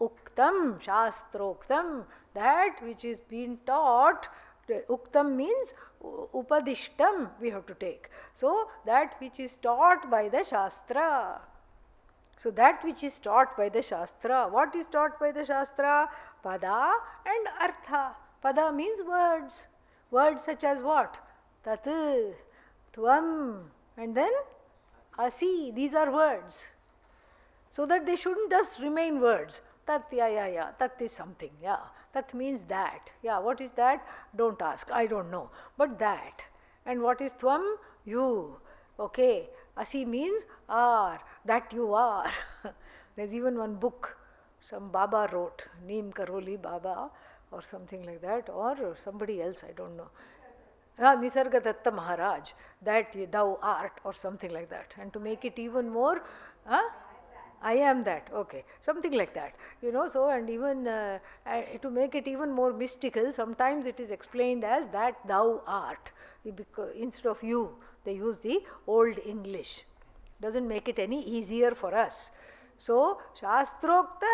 uktam, shastroktam, that which is being taught. Uktam means upadishtam we have to take. So that which is taught by the Shastra. So that which is taught by the Shastra. What is taught by the Shastra? Pada and Artha. Pada means words. Words such as what? Tat, Tvam, and then Asi. These are words. So that they shouldn't just remain words. Tat, yeah. Tat is something, yeah. Tat means that. Yeah, what is that? Don't ask. I don't know. But that. And what is Tvam? You. Okay. Asi means are. That you are. There's even one book some Baba wrote. Neem Karoli Baba or something like that. Or somebody else, I don't know. Nisarga Datta Maharaj, that thou art, or something like that. And to make it even more, I am that, okay, something like that. So, and even to make it even more mystical, sometimes it is explained as that thou art. Instead of you, they use the old English. Doesn't make it any easier for us. So, Shastrokta,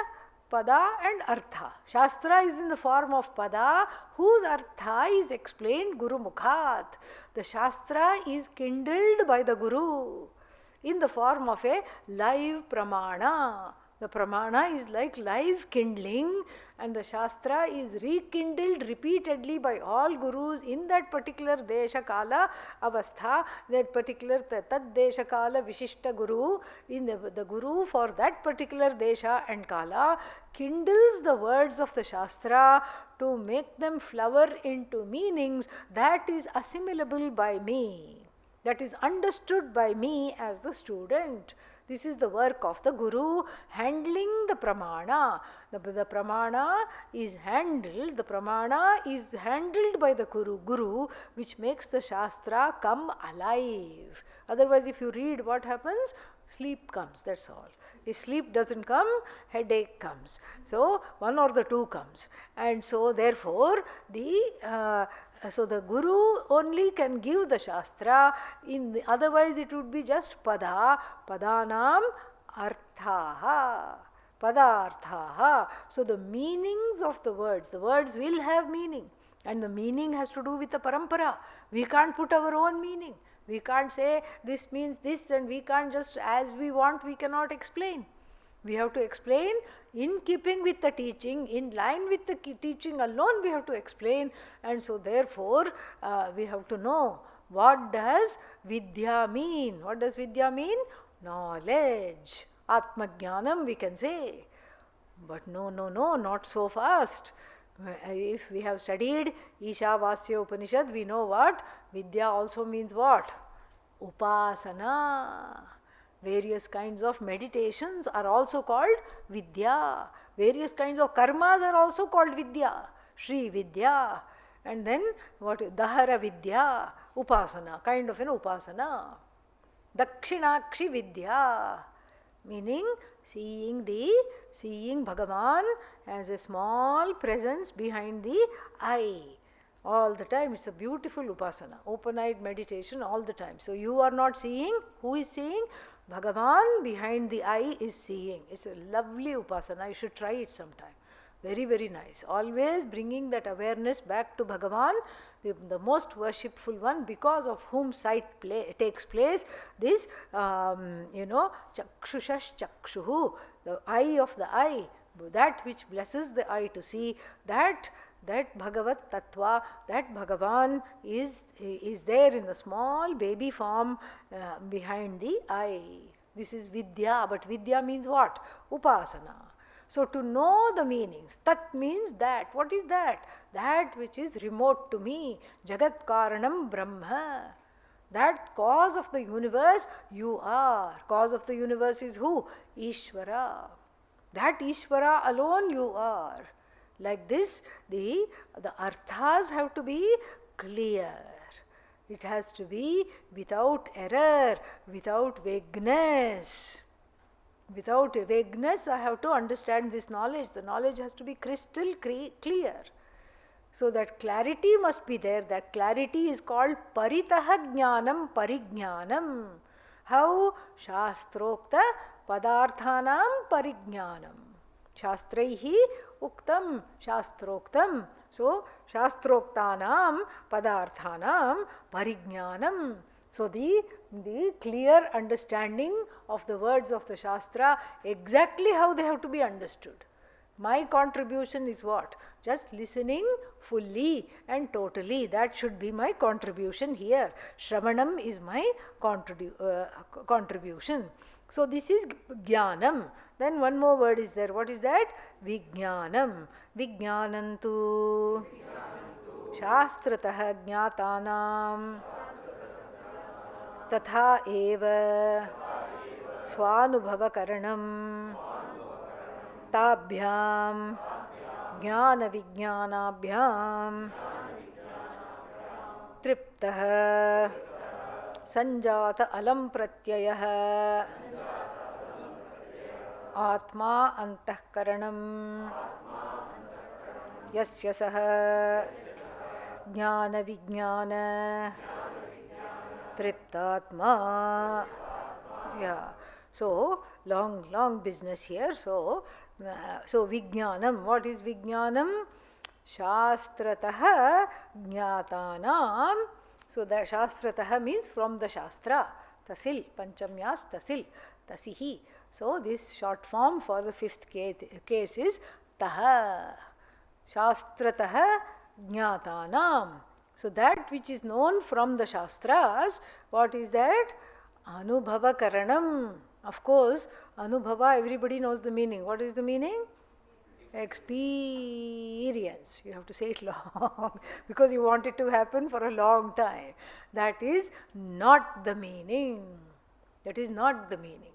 Pada and Artha. Shastra is in the form of Pada, whose Artha is explained Guru Mukhat. The Shastra is kindled by the Guru in the form of a live Pramana. The Pramana is like live kindling, and the Shastra is rekindled repeatedly by all Gurus in that particular Desha Kala Avastha, that particular Tad Desha Kala Vishishta Guru, in the Guru for that particular Desha and Kala kindles the words of the Shastra to make them flower into meanings that is assimilable by me, that is understood by me as the student. This is the work of the Guru, handling the Pramana. The Pramana is handled, by the Guru, which makes the Shastra come alive. Otherwise, if you read, what happens? Sleep comes, that's all. If sleep doesn't come, headache comes. So, one or the two comes. And so, therefore, so the Guru only can give the Shastra, otherwise it would be just Pada, Padanam Arthaha, Padarthaha. So the meanings of the words will have meaning, and the meaning has to do with the parampara. We can't put our own meaning. We can't say this means this, and we can't just as we want, we cannot explain. We have to explain in keeping with the teaching, in line with the teaching alone we have to explain. And so therefore we have to know, what does Vidya mean? What does Vidya mean? Knowledge. Atmajnanam we can say. But no, not so fast. If we have studied Ishavasya Upanishad, we know what? Vidya also means what? Upasana. Various kinds of meditations are also called Vidya. Various kinds of karmas are also called Vidya. Shri Vidya. And then what? Dahara Vidya. Upasana. Kind of an Upasana. Dakshinakshi Vidya. Meaning seeing Bhagavan as a small presence behind the eye. All the time. It's a beautiful Upasana. Open-eyed meditation all the time. So you are not seeing. Who is seeing? Bhagavan behind the eye is seeing. It's a lovely Upasana. You should try it sometime. Very, very nice. Always bringing that awareness back to Bhagavan, the most worshipful one, because of whom sight takes place. This, Chakshushash Chakshuhu, the eye of the eye, that which blesses the eye to see, that Bhagavat Tattva, that Bhagavan is there in the small baby form behind the eye. This is Vidya, but Vidya means what? Upasana. So to know the meanings, Tat means that. What is that? That which is remote to me. Jagat Karanam Brahma. That cause of the universe you are. Cause of the universe is who? Ishvara. That Ishvara alone you are. Like this, the arthas have to be clear. It has to be without error, without vagueness. Without vagueness, I have to understand this knowledge. The knowledge has to be crystal clear. So that clarity must be there. That clarity is called Paritaha Jnanam Parijnanam. How? Shastrokta Padarthanam Parijnanam. Shastraihi Uktam Shastroktam. So, Shastroktanam Padarthanam Parijnanam. So, the clear understanding of the words of the Shastra, exactly how they have to be understood. My contribution is what? Just listening fully and totally. That should be my contribution here. Shravanam is my contribution. So, this is Jnanam. Then one more word is there. What is that? Vijnanam. Vijnanantu Shastratah Jnatanam Tatha eva Swanubhava Karanam Tabhyam Jnana Vijnanabhyam Triptah Sanjata Alam Pratyayah Atma Antahkaranam Yasya Saha Jnana Vijnana Triptatma. Yeah. So, long business here. So Vijnanam, what is Vijnanam? Shastrataha Jnatanam. So that Shastrataha means from the Shastra. Tasil, Panchamyas Tasil, Tasihi. So this short form for the fifth case is Taha. Shastrataha Jnatanam. So that which is known from the Shastras, what is that? Anubhava Karanam. Of course, Anubhava, everybody knows the meaning. What is the meaning? Experience. You have to say it long because you want it to happen for a long time. That is not the meaning. That is not the meaning.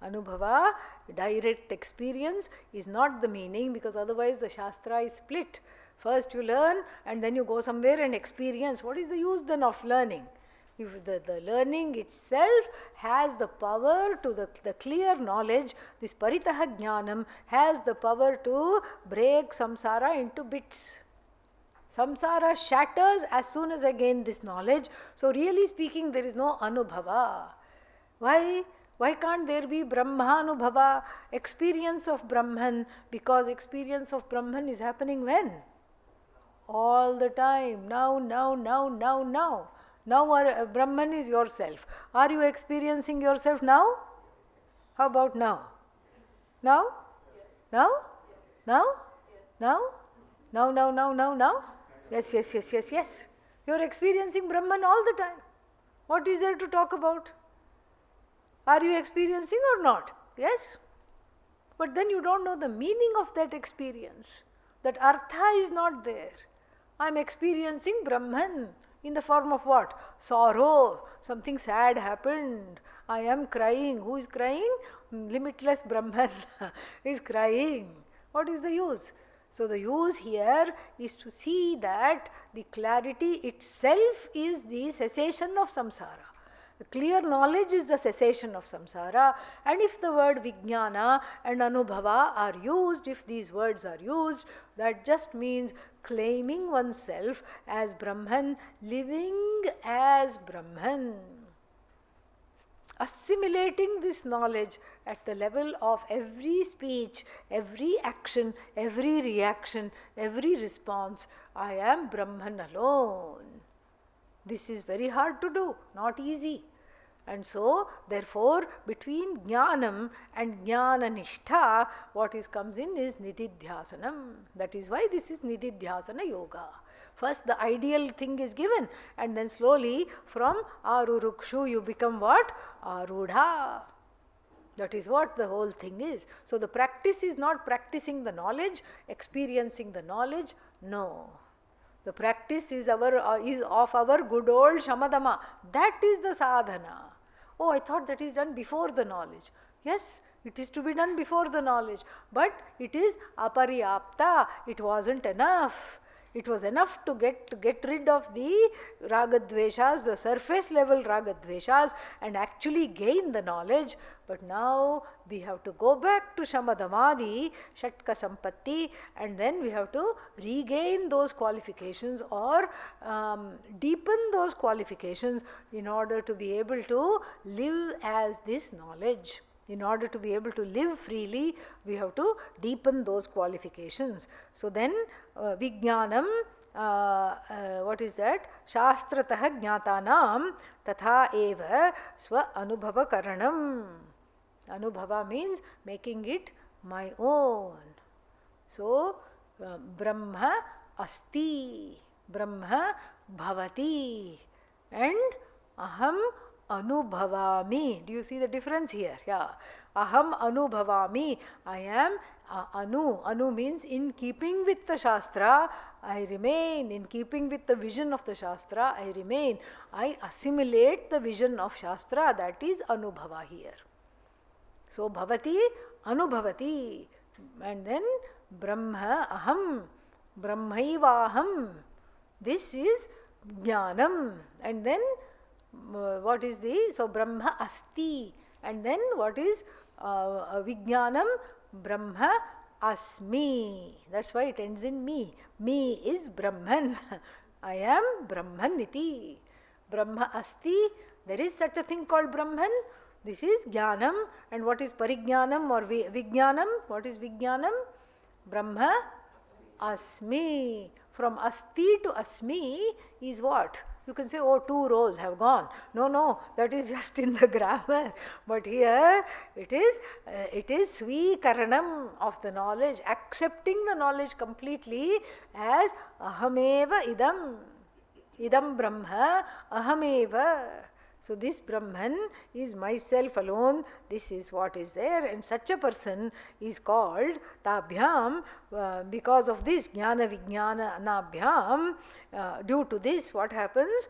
Anubhava, direct experience, is not the meaning, because otherwise the Shastra is split. First you learn and then you go somewhere and experience. What is the use then of learning? If the learning itself has the power to the clear knowledge, this paritaha jnanam has the power to break samsara into bits. Samsara shatters as soon as I gain this knowledge. So really speaking, there is no anubhava. Why? Why can't there be Brahmanubhava, experience of Brahman? Because experience of Brahman is happening when? All the time. Now. Now Brahman is yourself. Are you experiencing yourself now? How about now? Now? Now? Now? Now? Now? Yes. You are experiencing Brahman all the time. What is there to talk about? Are you experiencing or not? Yes. But then you don't know the meaning of that experience. That artha is not there. I am experiencing Brahman in the form of what? Sorrow. Something sad happened. I am crying. Who is crying? Limitless Brahman is crying. What is the use? So the use here is to see that the clarity itself is the cessation of samsara. The clear knowledge is the cessation of samsara, and if the word Vijnana and Anubhava are used, if these words are used, that just means claiming oneself as Brahman, living as Brahman. Assimilating this knowledge at the level of every speech, every action, every reaction, every response. I am Brahman alone. This is very hard to do, not easy. And so, therefore, between Jnanam and Jnana-nishtha, what comes in is Nididhyasanam. That is why this is Nididhyasana Yoga. First the ideal thing is given, and then slowly from Arurukshu you become what? Arudha. That is what the whole thing is. So the practice is not practicing the knowledge, experiencing the knowledge. No. The practice is of our good old Shamadama. That is the sadhana. Oh, I thought that is done before the knowledge. Yes, it is to be done before the knowledge. But it is apariyapta. It wasn't enough. It was enough to get rid of the ragadveshas, the surface level ragadveshas, and actually gain the knowledge. But now we have to go back to Shamadamadi, Shatka Sampatti, and then we have to regain those qualifications or deepen those qualifications in order to be able to live as this knowledge. In order to be able to live freely, we have to deepen those qualifications. So then, Vijnanam, what is that? Shastrataha jnatanam tatha eva swa anubhava karanam. Anubhava means making it my own. So, Brahma asti, Brahma bhavati, and aham anubhavami. Do you see the difference here? Yeah. Aham anubhavami. I am anu means in keeping with the Shastra, I remain. In keeping with the vision of the Shastra, I remain. I assimilate the vision of Shastra. That is anubhava here. So bhavati, anubhavati. And then Brahma aham, Brahmaivaham. This is jnanam. And then what is the, so Brahma asti, and then what is Vijnanam? Brahma asmi. That's why it ends in me. Me is Brahman. I am Brahmaniti. Brahma asti. There is such a thing called Brahman. This is Jnanam. And what is Parijnanam or Vijnanam? What is Vijnanam? Brahma Asmi. From Asti to Asmi is what? You can say, oh, 2 rows have gone. No, that is just in the grammar. But here it is Swikaranam of the knowledge, accepting the knowledge completely as Ahameva idam. Idam Brahma Ahameva. So this Brahman is myself alone, this is what is there, and such a person is called Tabhyam. Because of this Jnana Vijnana Anabhyam, due to this what happens?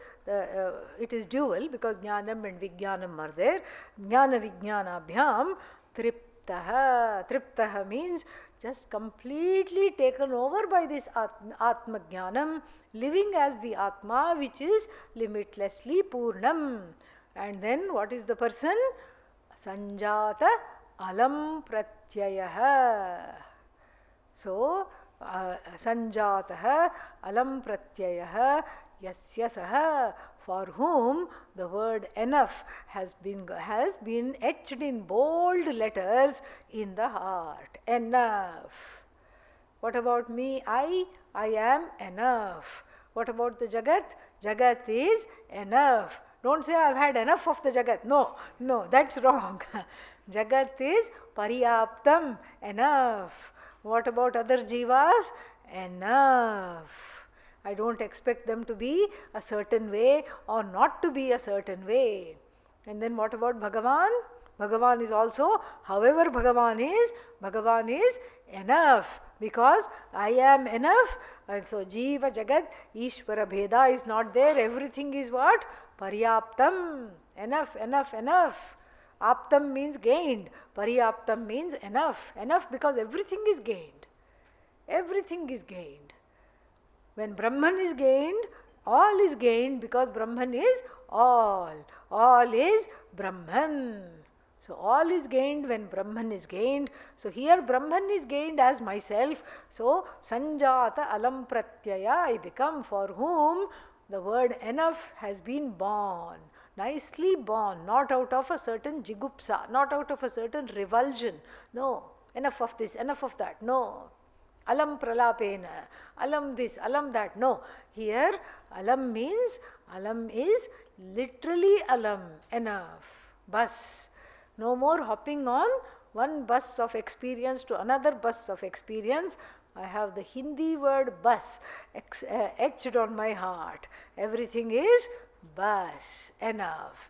It is dual because Jnanam and Vijnanam are there. Jnana Vijnanabhyam Triptaha. Triptaha means just completely taken over by this Atma Jnanam, living as the Atma which is limitlessly Purnam. And then what is the person? Sanjata Alam Pratyayaha. So, Sanjataha Alam Pratyayaha Yasya Saha, for whom the word enough has been etched in bold letters in the heart. Enough. What about me? I am enough. What about the Jagat? Jagat is enough. Don't say I've had enough of the Jagat. No, that's wrong. Jagat is Pariyaptam, enough. What about other jivas? Enough. I don't expect them to be a certain way or not to be a certain way. And then what about Bhagavan? Bhagavan is also, however Bhagavan is enough, because I am enough. And so Jiva, Jagat, Ishvara Bheda is not there. Everything is what? Paryaptam. Enough. Aptam means gained. Paryaptam means enough. Enough because everything is gained. Everything is gained. When Brahman is gained, all is gained because Brahman is all. All is Brahman. So all is gained when Brahman is gained. So here Brahman is gained as myself. So Sanjata Alam Pratyaya, I become, for whom the word enough has been born. Nicely born, not out of a certain jigupsa, not out of a certain revulsion. No, enough of this, enough of that. No. Alam pralapena, alam this, alam that. No. Here alam is literally alam, enough. Bus. No more hopping on one bus of experience to another bus of experience. I have the Hindi word bus etched on my heart. Everything is bus. Enough.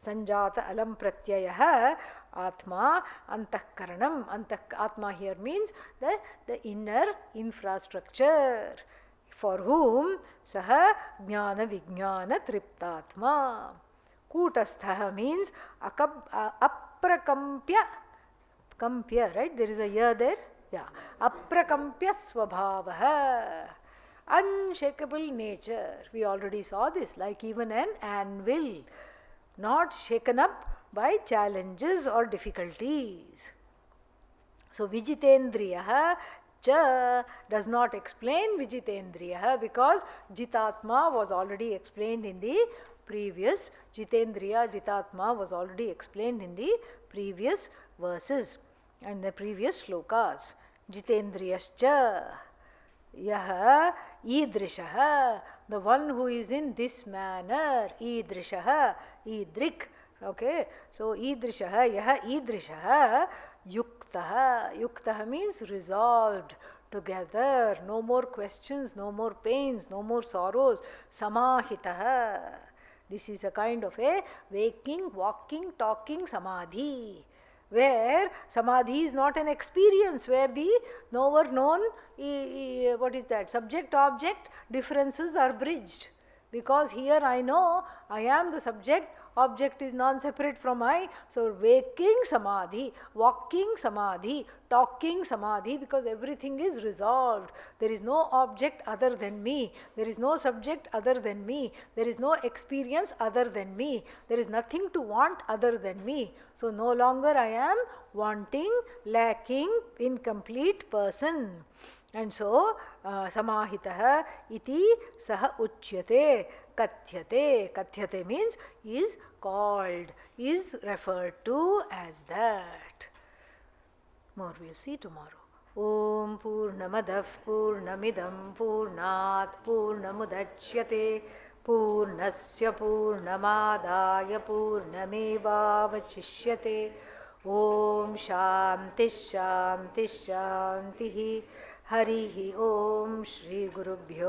Sanjata alam pratyayaha Atma antakaranam. Atma here means the inner infrastructure. For whom saha jnana vijnana triptatma. Kutastha means aprakampya. Kampya, right? There is a ya there. Yeah. Aprakampya svabhavaha. Unshakable nature. We already saw this, like even an anvil, not shaken up by challenges or difficulties. So Vijitendriyaha cha does not explain Vijitendriyaha because Jitatma was already explained in the previous. Jitendriya, Jitatma was already explained in the previous verses and the previous shlokas. Jitendriyascha yaha idrishaha, the one who is in this manner. Idrishaha, idrik. Okay, so idrishaha, yaha idrishaha yuktaha. Yuktaha means resolved together. No more questions, no more pains, no more sorrows. Samahitaha. This is a kind of a waking, walking, talking samadhi, where samadhi is not an experience, where the knower known, what is that, subject object differences are bridged. Because here I know I am the subject, object is non-separate from I. So waking samadhi, walking samadhi, talking samadhi, because everything is resolved. There is no object other than me. There is no subject other than me. There is no experience other than me. There is nothing to want other than me. So no longer I am wanting, lacking, incomplete person. And so, samahitah iti saha uchyate, kathyate. Kathyate means is called, is referred to as that. More we'll see tomorrow. Om Purnamadav Purnamidam Purnat Purnamudachyate Purnasya Purnamadaya Purnamevavachishyate. Om Shanti Shanti Shanti. Harihi Om Shri Gurubhyo